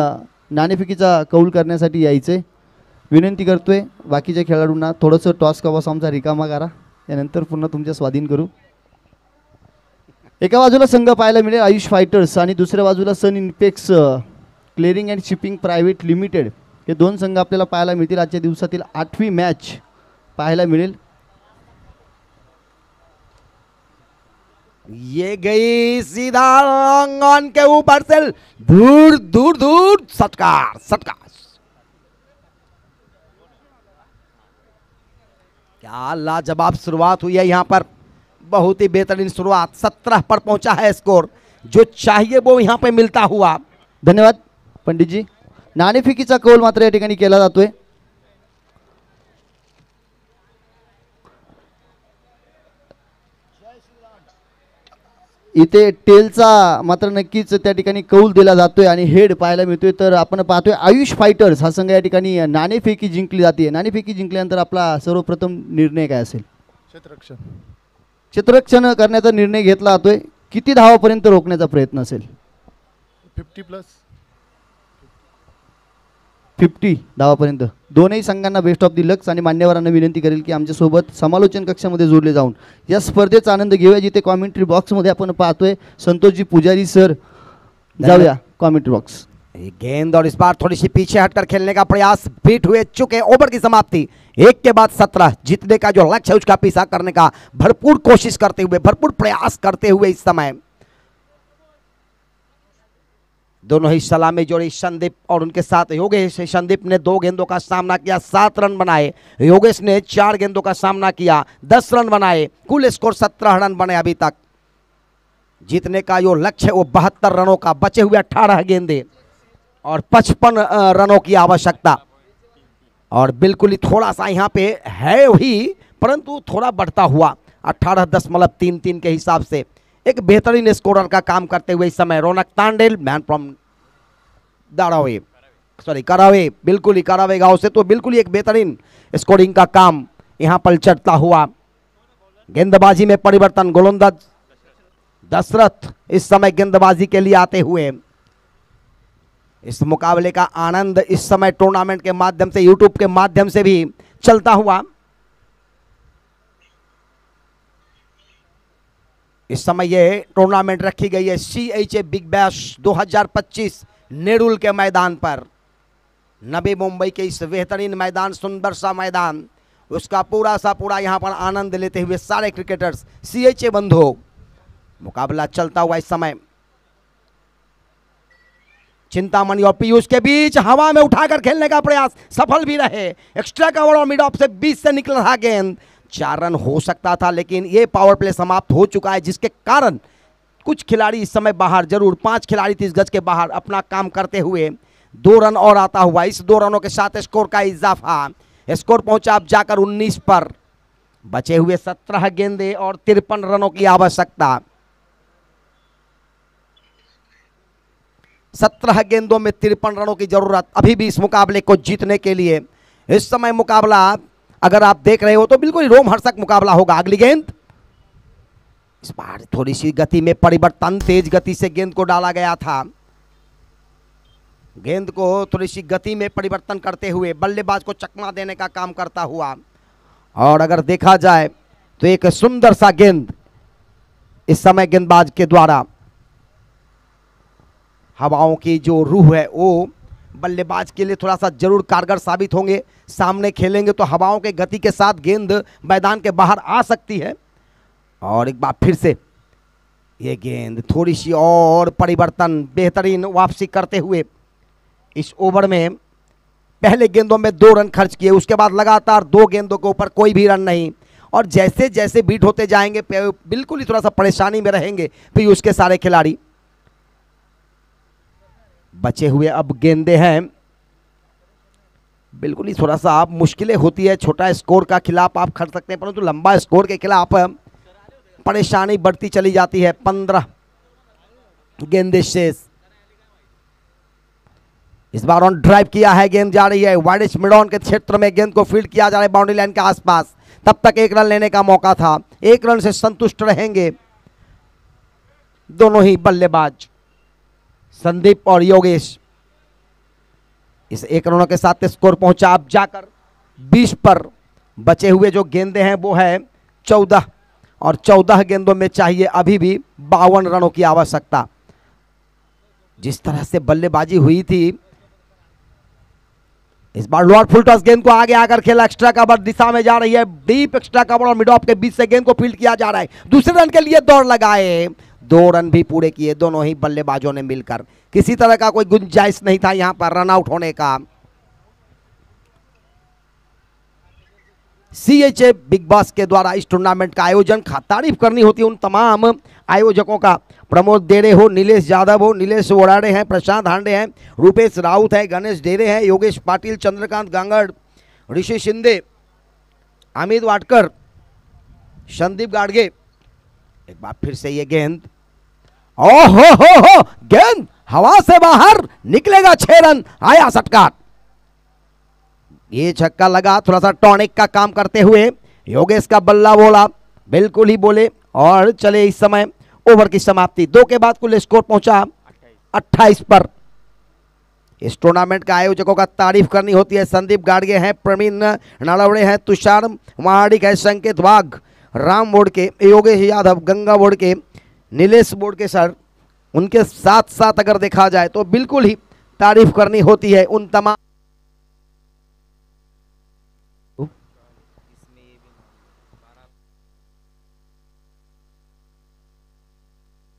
[SPEAKER 3] नाणेफेकीचा कौल करण्यासाठी यायचे विनंती करतोय। बाकीच्या खेळाडूंना थोडंसं टॉस कवास आमचा रिकामा करा, यानंतर पुन्हा तुमच्या स्वाधीन करू। एका बाजूला संघ पाहायला मिळेल आयुष फायटर्स आणि दुसऱ्या बाजूला sun impex clearing and shipping private limited, हे 2 संघ आपल्याला पाहायला मिळतील। आजच्या दिवसातील 8वी मॅच पाहायला मिळेल।
[SPEAKER 2] ये गई सीधा ऑन के ऊपर से दूर दूर दूर, सटकार सटकार। क्या लाजवाब शुरुआत हुई है यहाँ पर, बहुत ही बेहतरीन शुरुआत। 17 पर पहुंचा है स्कोर, जो चाहिए वो यहाँ पे मिलता हुआ।
[SPEAKER 3] धन्यवाद पंडित जी। नाणेफेकीचा कौल मात्र या ठिकाणी केला जातोय। इथे टेलचा मात्र नक्कीच त्या ठिकाणी कौल दिला जातोय आणि हेड पाहायला मिळतोय। तर आपण पाहतोय आयुष फायटर्स हा संघ या ठिकाणी नाणेफेकी जिंकली जाते। नाणेफेकी जिंकल्यानंतर आपला सर्वप्रथम निर्णय काय असेल? क्षेत्ररक्षण करण्याचा निर्णय घेतला जातोय। किती धावापर्यंत रोखण्याचा प्रयत्न असेल? 50 धावापर्यंत। दोनही संघांना बेस्ट ऑफ दी लक्स आणि मान्यवरांना विनंती करेल की आमच्या सोबत समालोचन कक्षामध्ये जोडले जाऊन या स्पर्धेचा आनंद घेऊया। जिथे कॉमेंट्री बॉक्समध्ये आपण पाहतोय संतोषजी पुजारी सर, जाऊया कॉमेंट्री बॉक्स।
[SPEAKER 2] गेंद और इस बार थोड़ी सी पीछे हटकर खेलने का प्रयास, बीट हुए चुके, ओवर की समाप्ति। 1 के बाद 17 जीतने का जो लक्ष्य है उसका पीछा करने का भरपूर कोशिश करते हुए, भरपूर प्रयास करते हुए इस समय दोनों ही सलामी जोड़ी संदीप और उनके साथ योगेश। संदीप ने 2 गेंदों का सामना किया, 7 रन बनाए। योगेश ने 4 गेंदों का सामना किया, 10 रन बनाए। कुल स्कोर 17 रन बने अभी तक। जीतने का जो लक्ष्य है वो 72 रनों का, बचे हुए 18 गेंदे और 55 रनों की आवश्यकता। और बिल्कुल ही थोड़ा सा यहाँ पे है ही, परंतु थोड़ा बढ़ता हुआ 18.33 के हिसाब से एक बेहतरीन स्कोरर का काम करते हुए इस समय Raunak Tandel, man from Darave, sorry Karave, बिल्कुल ही करावे गांव से, तो बिल्कुल ही एक बेहतरीन स्कोरिंग का काम यहाँ पर चलता हुआ। गेंदबाजी में परिवर्तन, गोलंदाज दशरथ इस समय गेंदबाजी के लिए आते हुए। इस मुकाबले का आनंद इस समय टूर्नामेंट के माध्यम से, यूट्यूब के माध्यम से भी चलता हुआ। इस समय ये टूर्नामेंट रखी गई है CHA बिग बैश 2025 नेरुल के मैदान पर। नवी मुंबई के इस बेहतरीन मैदान, सुंदर सा मैदान, उसका पूरा यहाँ पर आनंद लेते हुए सारे क्रिकेटर्स CHA बंधु। मुकाबला चलता हुआ इस समय चिंतामणि और पीयूष के बीच हवा में उठाकर खेलने का प्रयास सफल भी रहे। एक्स्ट्रा कवर और मिड ऑफ से 20 से निकल रहा गेंद, 4 रन हो सकता था, लेकिन ये पावर प्ले समाप्त हो चुका है, जिसके कारण कुछ खिलाड़ी इस समय बाहर, जरूर 5 खिलाड़ी 30 गज के बाहर अपना काम करते हुए 2 रन और आता हुआ। इस 2 रनों के साथ स्कोर का इजाफा, स्कोर पहुंचा अब जाकर 19 पर। बचे हुए 17 गेंदे और 53 रनों की आवश्यकता। 17 गेंदों में 53 रनों की जरूरत अभी भी इस मुकाबले को जीतने के लिए। इस समय मुकाबला अगर आप देख रहे हो तो बिल्कुल रोमहर्षक मुकाबला होगा। अगली गेंद, इस बार थोड़ी सी गति में परिवर्तन, तेज गति से गेंद को डाला गया था। गेंद को थोड़ी सी गति में परिवर्तन करते हुए बल्लेबाज को चकमा देने का काम करता हुआ, और अगर देखा जाए तो एक सुंदर सा गेंद इस समय गेंदबाज के द्वारा, हवाओं की जो रूह है वो बल्लेबाज के लिए थोड़ा सा जरूर कारगर साबित होंगे। सामने खेलेंगे तो हवाओं के गति के साथ गेंद मैदान के बाहर आ सकती है। और एक बार फिर से ये गेंद थोड़ी सी और परिवर्तन, बेहतरीन वापसी करते हुए इस ओवर में पहले गेंदों में 2 रन खर्च किए, उसके बाद लगातार 2 गेंदों के ऊपर कोई भी रन नहीं। और जैसे जैसे बीट होते जाएंगे बिल्कुल ही थोड़ा सा परेशानी में रहेंगे पीयूष के सारे खिलाड़ी। बचे हुए अब गेंदे हैं, बिल्कुल ही थोड़ा सा आप मुश्किलें होती है। छोटा स्कोर का खिलाफ आप खड़ सकते हैं, परंतु लंबा स्कोर के खिलाफ परेशानी बढ़ती चली जाती है। 15 गेंदे शेष। इस बार ऑन ड्राइव किया है, गेंद जा रही है वाइडिश मिड ऑन के क्षेत्र में, गेंद को फील्ड किया जा रहा है बाउंड्री लाइन के आसपास। तब तक 1 रन लेने का मौका था, 1 रन से संतुष्ट रहेंगे दोनों ही बल्लेबाज, संदीप और योगेश। इस 1 रनों के साथ स्कोर पहुंचा अब जाकर 20 पर। बचे हुए जो गेंदे हैं वो है 14, और 14 गेंदों में चाहिए अभी भी 52 रनों की आवश्यकता। जिस तरह से बल्लेबाजी हुई थी, इस बार लोअर फुल टॉस गेंद को आगे आकर खेला, एक्स्ट्रा कवर दिशा में जा रही है, डीप एक्स्ट्रा कवर और मिड ऑफ के बीच से गेंद को फील्ड किया जा रहा है। दूसरे रन के लिए दौड़ लगाए, 2 रन भी पूरे किए दोनों ही बल्लेबाजों ने मिलकर। किसी तरह का कोई गुंजाइश नहीं था यहां पर रन आउट होने का। CHA बिग बॉस के द्वारा इस टूर्नामेंट का आयोजन, तारीफ करनी होती है उन तमाम आयोजकों का। प्रमोद डेरे हो, नीलेश यादव हो, नीलेश वोराडे हैं, प्रशांत हांडे हैं, रूपेश राउत है, गणेश डेरे हैं, योगेश पाटिल, चंद्रकांत गांगड़, ऋषि शिंदे, अमित वाटकर, संदीप गाडगे। एक बार फिर से ये गेंद, हो गेंद हवा से बाहर निकलेगा, 6 रन आया सटकार। ये छक्का लगा, थोड़ा सा टॉनिक का काम करते हुए योगेश का बल्ला बोला, बिल्कुल ही बोले। और चले इस समय ओवर की समाप्ति, 2 के बाद कुल स्कोर पहुंचा 28 पर। इस टूर्नामेंट का आयोजकों का तारीफ करनी होती है। संदीप गाडगे हैं, प्रवीण नालवड़े हैं, तुषार महाडिक है, संकेत वाघ राम बोर्ड के, योगेश यादव गंगा बोर्ड के, नीलेश बोर्ड के सर, उनके साथ साथ अगर देखा जाए तो बिल्कुल ही तारीफ करनी होती है उन तमाम।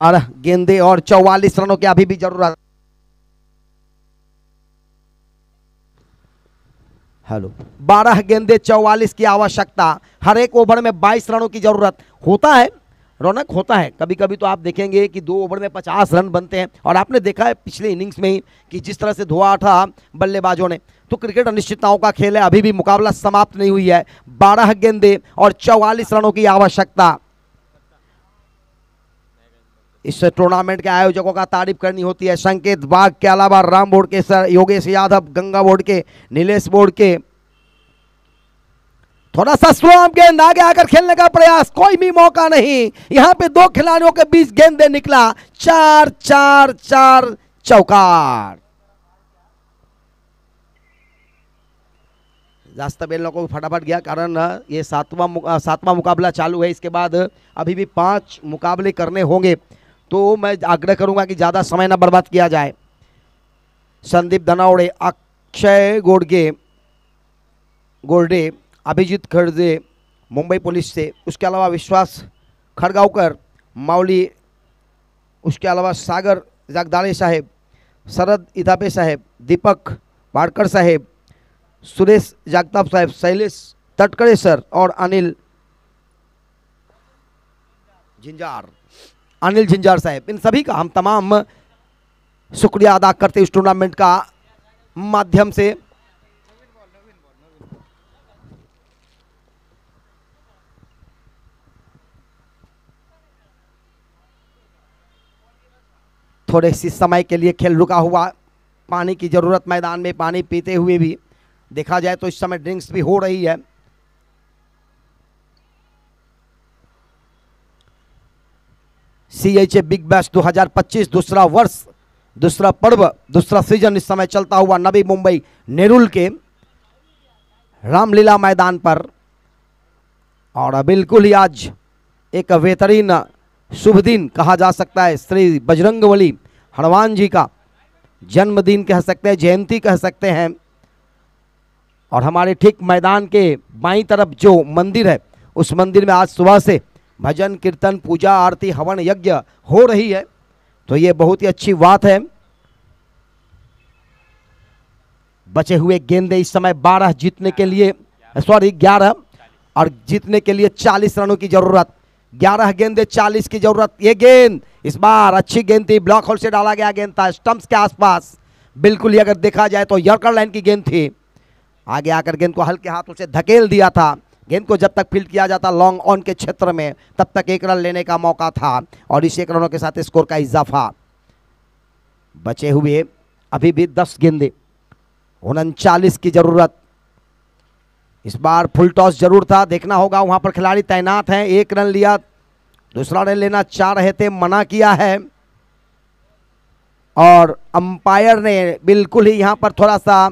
[SPEAKER 2] और गेंदे और 44 रनों की अभी भी जरूरत। हेलो, 12 गेंदे 44 की आवश्यकता। हर एक ओवर में 22 रनों की जरूरत। होता है रौनक, होता है कभी कभी तो आप देखेंगे कि 2 ओवर में 50 रन बनते हैं। और आपने देखा है पिछले इनिंग्स में ही कि जिस तरह से धुआं उठा बल्लेबाजों ने। तो क्रिकेट अनिश्चितताओं का खेल है, अभी भी मुकाबला समाप्त नहीं हुई है। 12 गेंदे और 44 रनों की आवश्यकता। इस टूर्नामेंट के आयोजकों का तारीफ करनी होती है। संकेत बाग के अलावा राम बोर्ड के सर, योगेश यादव गंगा बोर्ड के, नीलेश बोर्ड के। थोड़ा सा स्लो गेंद, आगे आकर खेलने का प्रयास, कोई भी मौका नहीं। यहां पे 2 खिलाड़ियों के बीच गेंदे निकला, 4-4-4 चौकार। जास्त बेल को फटाफट गया, कारण ये 7वां मुकाबला चालू है। इसके बाद अभी भी 5 मुकाबले करने होंगे, तो मैं आग्रह करूंगा कि ज़्यादा समय ना बर्बाद किया जाए। संदीप धनावड़े अक्षय गोरडे, अभिजीत खड़जे मुंबई पुलिस से, उसके अलावा विश्वास खड़गावकर मावली, उसके अलावा सागर जगदाळे साहेब, शरद इधापे साहेब, दीपक वाडकर साहेब, सुरेश जगताप साहेब, शैलेश तटकरे सर और अनिल झिंजार साहेब, इन सभी का हम तमाम शुक्रिया अदा करते इस टूर्नामेंट का माध्यम से। थोड़े सी समय के लिए खेल रुका हुआ, पानी की जरूरत मैदान में, पानी पीते हुए भी देखा जाए तो इस समय ड्रिंक्स भी हो रही है। CHA बिग बैश 2025 दूसरा वर्ष, दूसरा पर्व, दूसरा सीजन इस समय चलता हुआ नवी मुंबई नेरुल के रामलीला मैदान पर। और बिल्कुल ही आज एक बेहतरीन शुभ दिन कहा जा सकता है, श्री बजरंगबली हनुमान जी का जन्मदिन कह सकते हैं, जयंती कह सकते हैं। और हमारे ठीक मैदान के बाईं तरफ जो मंदिर है, उस मंदिर में आज सुबह से भजन कीर्तन पूजा आरती हवन यज्ञ हो रही है, तो ये बहुत ही अच्छी बात है। बचे हुए गेंदे इस समय 12 जीतने के लिए, सॉरी 11, और जीतने के लिए 40 रनों की जरूरत। 11 गेंदे 40 की जरूरत। ये गेंद इस बार अच्छी गेंद थी, ब्लॉक होल से डाला गया गेंद था, स्टंप्स के आसपास बिल्कुल ही अगर देखा जाए तो यॉर्कर लाइन की गेंद थी। आगे आकर गेंद को हल्के हाथों से धकेल दिया था। गेंद को जब तक फील्ड किया जाता लॉन्ग ऑन के क्षेत्र में, तब तक 1 रन लेने का मौका था, और इस 1 रनों के साथ स्कोर का इजाफा। बचे हुए अभी भी 10 गेंदे, 39 की जरूरत। इस बार फुल टॉस जरूर था, देखना होगा, वहां पर खिलाड़ी तैनात हैं। 1 रन लिया, दूसरा रन लेना चाह रहे थे, मना किया है, और अंपायर ने बिल्कुल ही यहां पर थोड़ा सा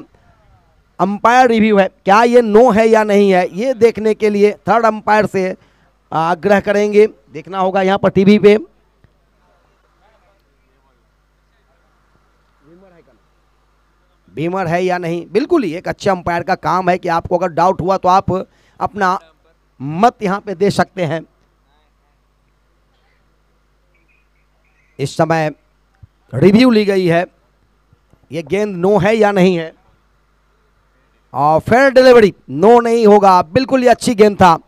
[SPEAKER 2] अंपायर रिव्यू है, क्या ये नो है या नहीं है, ये देखने के लिए थर्ड अंपायर से आग्रह करेंगे। देखना होगा यहां पर टीवी पे। बीमर है या नहीं, बिल्कुल ही एक अच्छे अंपायर का काम है कि आपको अगर डाउट हुआ तो आप अपना मत यहां पे दे सकते हैं। इस समय रिव्यू ली गई है, ये गेंद नो है या नहीं है, और फेयर डिलीवरी, नो नहीं होगा, बिल्कुल ही अच्छी गेंद था,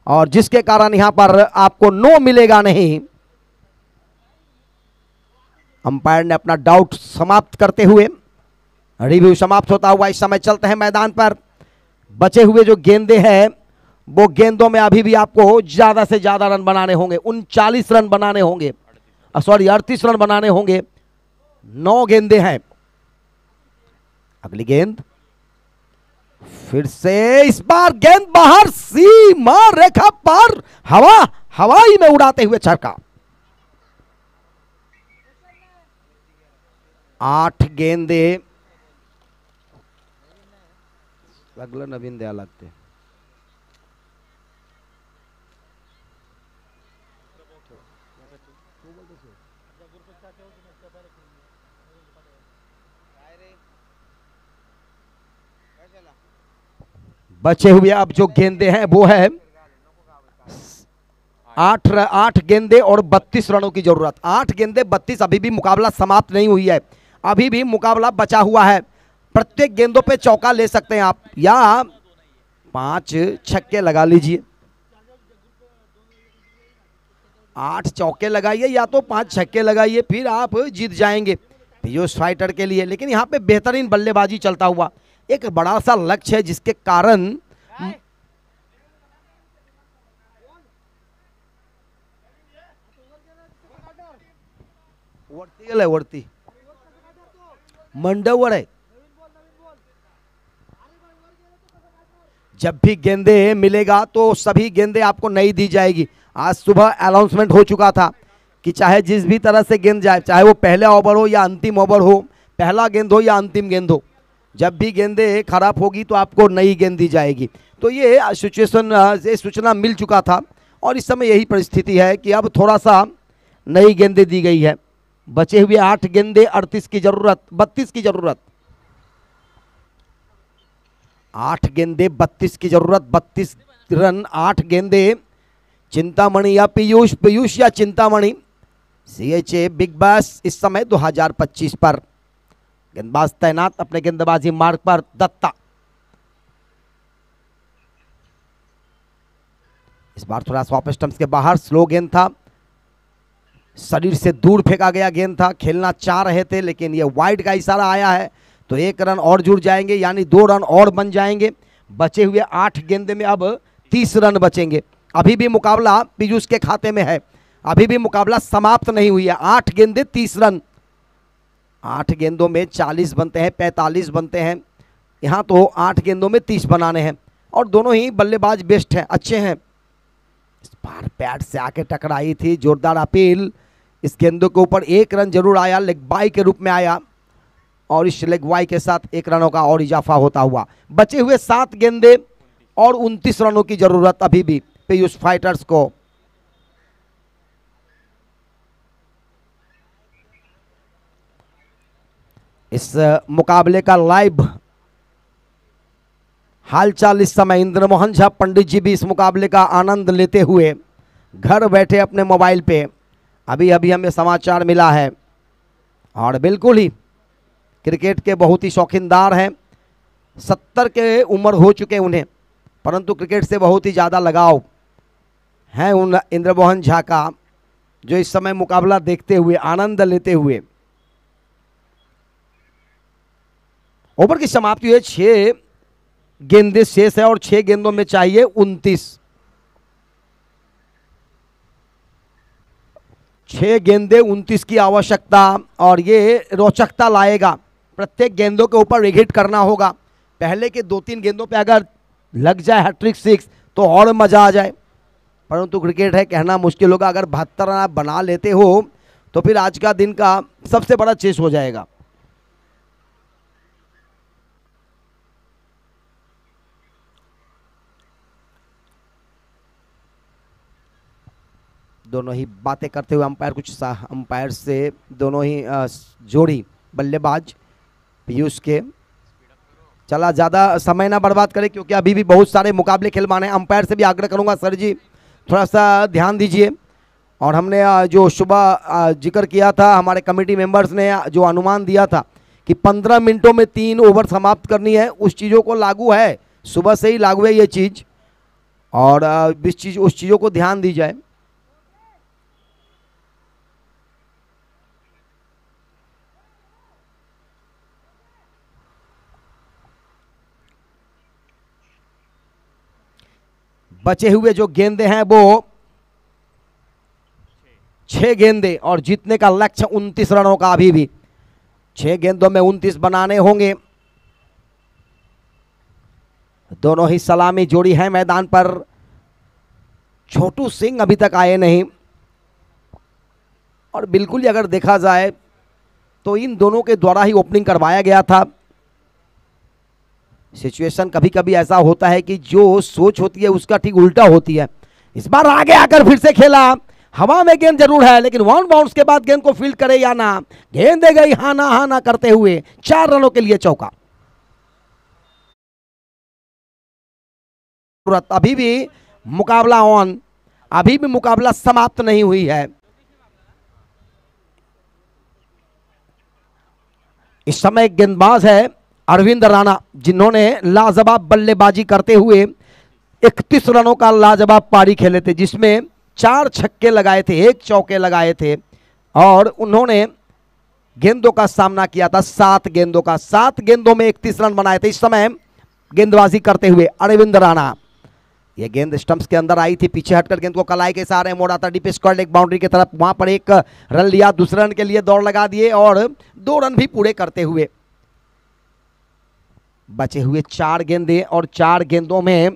[SPEAKER 2] और जिसके कारण यहां पर आपको नो मिलेगा नहीं। अंपायर ने अपना डाउट समाप्त करते हुए रिव्यू समाप्त होता हुआ इस समय चलते हैं मैदान पर। बचे हुए जो गेंदे हैं, वो गेंदों में अभी भी आपको ज्यादा से ज्यादा रन बनाने होंगे। 39 रन बनाने होंगे, सॉरी 38 रन बनाने होंगे। 9 गेंदे हैं। अगली गेंद फिर से, इस बार गेंद बाहर, सीमा रेखा पार, हवाई में उड़ाते हुए छक्का। 8 गेंदे, लागलं नवीन द्यावं लागते। बचे हुए अब जो गेंदे हैं वो है 8 गेंदे और 32 रनों की जरूरत। 8 गेंदे 32, अभी भी मुकाबला समाप्त नहीं हुई है, अभी भी मुकाबला बचा हुआ है। प्रत्येक गेंदों पे चौका ले सकते हैं आप, या 5 छक्के लगा लीजिए। 8 चौके लगाइए या तो 5 छक्के लगाइए, फिर आप जीत जाएंगे पीयूष फाइटर के लिए। लेकिन यहाँ पे बेहतरीन बल्लेबाजी चलता हुआ, एक बड़ा सा लक्ष्य है जिसके कारण वरती मंडवर है। जब भी गेंदे मिलेगा तो सभी गेंदे आपको नहीं दी जाएगी। आज सुबह अनाउंसमेंट हो चुका था कि चाहे जिस भी तरह से गेंद जाए, चाहे वो पहले ओवर हो या अंतिम ओवर हो, पहला गेंद हो या अंतिम गेंद हो, जब भी गेंदे खराब होगी तो आपको नई गेंद दी जाएगी। तो ये सिचुएशन, ये सूचना मिल चुका था, और इस समय यही परिस्थिति है कि अब थोड़ा सा नई गेंदे दी गई है। बचे हुए 8 गेंदे, 38 की जरूरत, 32 की जरूरत। 8 गेंदे 32 की जरूरत, 32 रन 8 गेंदे। चिंतामणि या पीयूष, पीयूष या चिंतामणि। CHA बिग बैश इस समय 2025 पर। गेंदबाज तैनात अपने गेंदबाजी मार्ग पर। दत्ता इस बार थोड़ा सा ऑफ स्टंप्स के बाहर, स्लो गेंद था, शरीर से दूर फेंका गया गेंद था। खेलना चाह रहे थे लेकिन ये वाइड का इशारा आया है तो 1 रन और जुड़ जाएंगे, यानी 2 रन और बन जाएंगे। बचे हुए 8 गेंदे में अब 30 रन बचेंगे। अभी भी मुकाबला पीयूष के खाते में है, अभी भी मुकाबला समाप्त नहीं हुई है। 8 गेंदे 30 रन, 8 गेंदों में 40 बनते हैं, 45 बनते हैं। यहाँ तो 8 गेंदों में 30 बनाने हैं और दोनों ही बल्लेबाज बेस्ट हैं, अच्छे हैं। इस बार पैड से आके टकराई थी, जोरदार अपील। इस गेंदों के ऊपर 1 रन जरूर आया, लेग बाई के रूप में आया और इस लेग बाई के साथ 1 रनों का और इजाफा होता हुआ। बचे हुए 7 गेंदे और 29 रनों की जरूरत अभी भी पीयूष फाइटर्स को। इस मुकाबले का लाइव हालचाल इस समय इंद्रमोहन झा पंडित जी भी इस मुकाबले का आनंद लेते हुए घर बैठे अपने मोबाइल पे, अभी अभी हमें समाचार मिला है। और बिल्कुल ही क्रिकेट के बहुत ही शौकीनदार हैं, 70 के उम्र हो चुके उन्हें, परंतु क्रिकेट से बहुत ही ज़्यादा लगाव है उन इंद्रमोहन झा का, जो इस समय मुकाबला देखते हुए आनंद लेते हुए। ओवर की समाप्ति हुई, 6 गेंदे शेष है और 6 गेंदों में चाहिए 29। 6 गेंदे 29 की आवश्यकता और ये रोचकता लाएगा। प्रत्येक गेंदों के ऊपर रिहिट करना होगा। पहले के 2-3 गेंदों पे अगर लग जाए हैट्रिक 6 तो और मजा आ जाए, परंतु क्रिकेट है, कहना मुश्किल होगा। अगर 72 रन आप बना लेते हो तो फिर आज का दिन का सबसे बड़ा चेस हो जाएगा। दोनों ही बातें करते हुए अंपायर, कुछ अंपायर से दोनों ही जोड़ी बल्लेबाज पीयूष के। चला ज़्यादा समय ना बर्बाद करें क्योंकि अभी भी बहुत सारे मुकाबले खिलवाने हैं। अंपायर से भी आग्रह करूंगा, सर जी थोड़ा सा ध्यान दीजिए। और हमने जो सुबह जिक्र किया था, हमारे कमेटी मेंबर्स ने जो अनुमान दिया था कि 15 मिनटों में 3 ओवर समाप्त करनी है, उस चीज़ों को लागू है, सुबह से ही लागू है ये चीज़। और उस चीज़ों को ध्यान दी जाए। बचे हुए जो गेंदे हैं वो 6 गेंदे और जीतने का लक्ष्य 29 रनों का। अभी भी 6 गेंदों में 29 बनाने होंगे। दोनों ही सलामी जोड़ी है मैदान पर। छोटू सिंह अभी तक आए नहीं और बिल्कुल ही अगर देखा जाए तो इन दोनों के द्वारा ही ओपनिंग करवाया गया था। सिचुएशन कभी कभी ऐसा होता है कि जो सोच होती है उसका ठीक उल्टा होती है। इस बार आगे आकर फिर से खेला, हवा में गेंद जरूर है लेकिन 1 बाउंस के बाद गेंद को फील्ड करे या ना, गेंद दे गई हा ना करते हुए 4 रनों के लिए चौका। अभी भी मुकाबला ऑन, अभी भी मुकाबला समाप्त नहीं हुई है। इस समय गेंदबाज है अरविंद राणा, जिन्होंने लाजवाब बल्लेबाजी करते हुए 31 रनों का लाजवाब पारी खेले थे, जिसमें 4 छक्के लगाए थे, 1 चौके लगाए थे और उन्होंने गेंदों का सामना किया था 7 गेंदों का। 7 गेंदों में 31 रन बनाए थे इस समय गेंदबाजी करते हुए अरविंद राणा। यह गेंद स्टंप्स के अंदर आई थी, पीछे हटकर गेंद को कलाई के सहारे मोड़ा था डीप स्क्वायर लेग बाउंड्री की तरफ। वहां पर 1 रन लिया, दूसरे रन के लिए दौड़ लगा दिए और 2 रन भी पूरे करते हुए। बचे हुए 4 गेंदे और 4 गेंदों में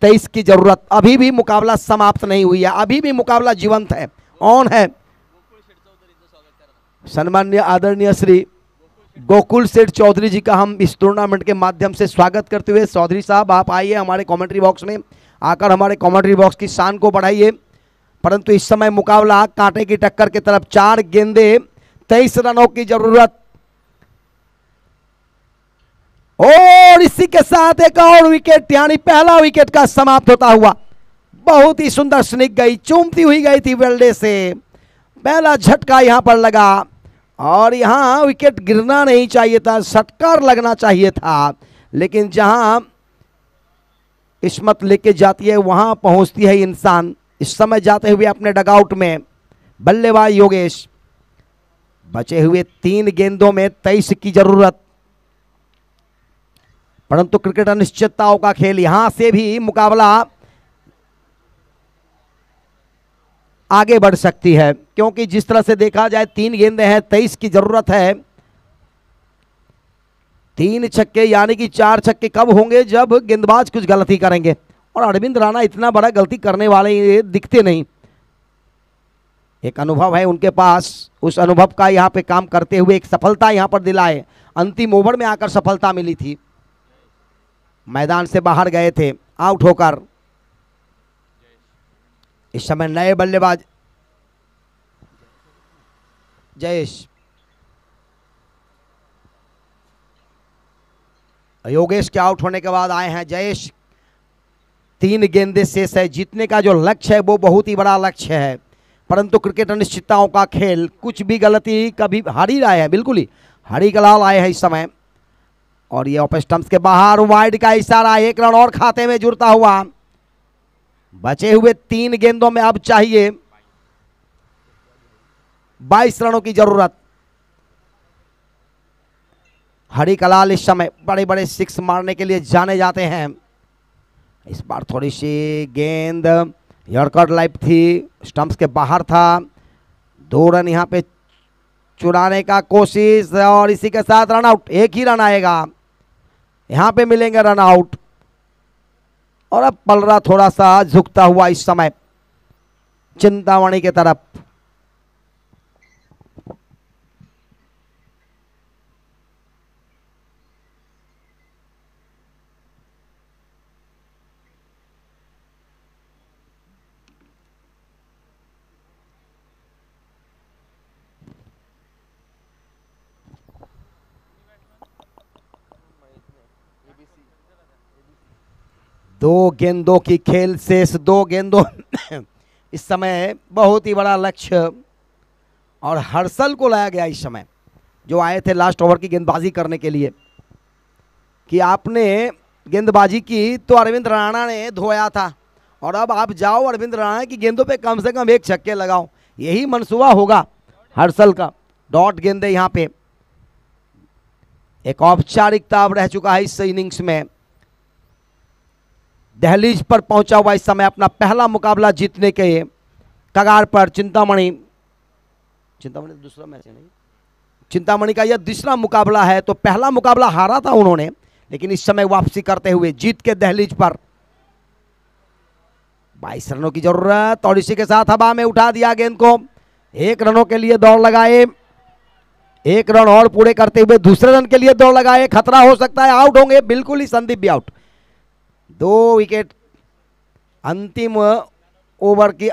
[SPEAKER 2] 23 की जरूरत। अभी भी मुकाबला समाप्त नहीं हुई है, अभी भी मुकाबला जीवंत है, ऑन है। सम्माननीय आदरणीय श्री गोकुल सेठ चौधरी जी का हम इस टूर्नामेंट के माध्यम से स्वागत करते हुए, चौधरी साहब आप आइए हमारे कमेंट्री बॉक्स में, आकर हमारे कमेंट्री बॉक्स की शान को बढ़ाइए। परंतु इस समय मुकाबला कांटे की टक्कर की तरफ। 4 गेंदे 23 रनों की जरूरत। और इसी के साथ एक और विकेट, यानी पहला विकेट का समाप्त होता हुआ। बहुत ही सुंदर स्निक गई, चूमती हुई गई थी वेल्डे से, पहला झटका यहां पर लगा और यहां विकेट गिरना नहीं चाहिए था, षटकार लगना चाहिए था, लेकिन जहां किस्मत लेके जाती है वहां पहुंचती है इंसान। इस समय जाते हुए अपने डगआउट में बल्लेबाज योगेश, बचे हुए 3 गेंदों में 23 की जरूरत, परंतु क्रिकेट अनिश्चितताओं का खेल, यहां से भी मुकाबला आगे बढ़ सकती है, क्योंकि जिस तरह से देखा जाए 3 गेंदें हैं, 23 की जरूरत है। 3 छक्के यानी कि 4 छक्के कब होंगे, जब गेंदबाज कुछ गलती करेंगे, और अरविंद राणा इतना बड़ा गलती करने वाले ये दिखते नहीं। एक अनुभव है उनके पास, उस अनुभव का यहाँ पे काम करते हुए एक सफलता यहाँ पर दिलाए। अंतिम ओवर में आकर सफलता मिली थी, मैदान से बाहर गए थे आउट होकर। इस समय नए बल्लेबाज जयेश, योगेश के आउट होने के बाद आए हैं जयेश। 3 गेंदे शेष है, जीतने का जो लक्ष्य है वो बहुत ही बड़ा लक्ष्य है, परंतु क्रिकेट अनिश्चितताओं का खेल, कुछ भी गलती कभी हार ही रहा है, बिल्कुल ही हरी कलाल आए हैं इस समय। और ये ऑफ स्टंप्स के बाहर, वाइड का इशारा, 1 रन और खाते में जुड़ता हुआ। बचे हुए 3 गेंदों में अब चाहिए 22 रनों की जरूरत। हरी कलाल इस समय बड़े बड़े 6 मारने के लिए जाने जाते हैं। इस बार थोड़ी सी गेंद यॉर्कर लाइफ थी, स्टंप्स के बाहर था। 2 रन यहाँ पे चुराने का कोशिश, और इसी के साथ रन आउट। 1 ही रन आएगा, यहाँ पे मिलेंगे रन आउट। और अब पलरा थोड़ा सा झुकता हुआ इस समय चिंतामणि की तरफ। दो गेंदों की खेल शेष, 2 गेंदों इस समय बहुत ही बड़ा लक्ष्य, और हर्षल को लाया गया इस समय, जो आए थे लास्ट ओवर की गेंदबाजी करने के लिए, कि आपने गेंदबाजी की तो अरविंद राणा ने धोया था, और अब आप जाओ अरविंद राणा की गेंदों पे कम से कम 1 छक्के लगाओ। यही मंसूबा होगा हर्षल का। डॉट गेंदे यहाँ पे, एक औपचारिकता अब रह चुका है इस इनिंग्स में। दहलीज पर पहुंचा हुआ इस समय अपना पहला मुकाबला जीतने के कगार पर चिंतामणि दूसरा मैच है नहीं, चिंतामणि का यह दूसरा मुकाबला है। तो पहला मुकाबला हारा था उन्होंने, लेकिन इस समय वापसी करते हुए जीत के दहलीज पर। 22 रनों की जरूरत, और इसी के साथ हवा में उठा दिया गेंद को। 1 रनों के लिए दौड़ लगाए, 1 रन और पूरे करते हुए दूसरे रन के लिए दौड़ लगाए। खतरा हो सकता है, आउट होंगे, बिल्कुल ही संदीप भी आउट। 2 विकेट अंतिम ओवर की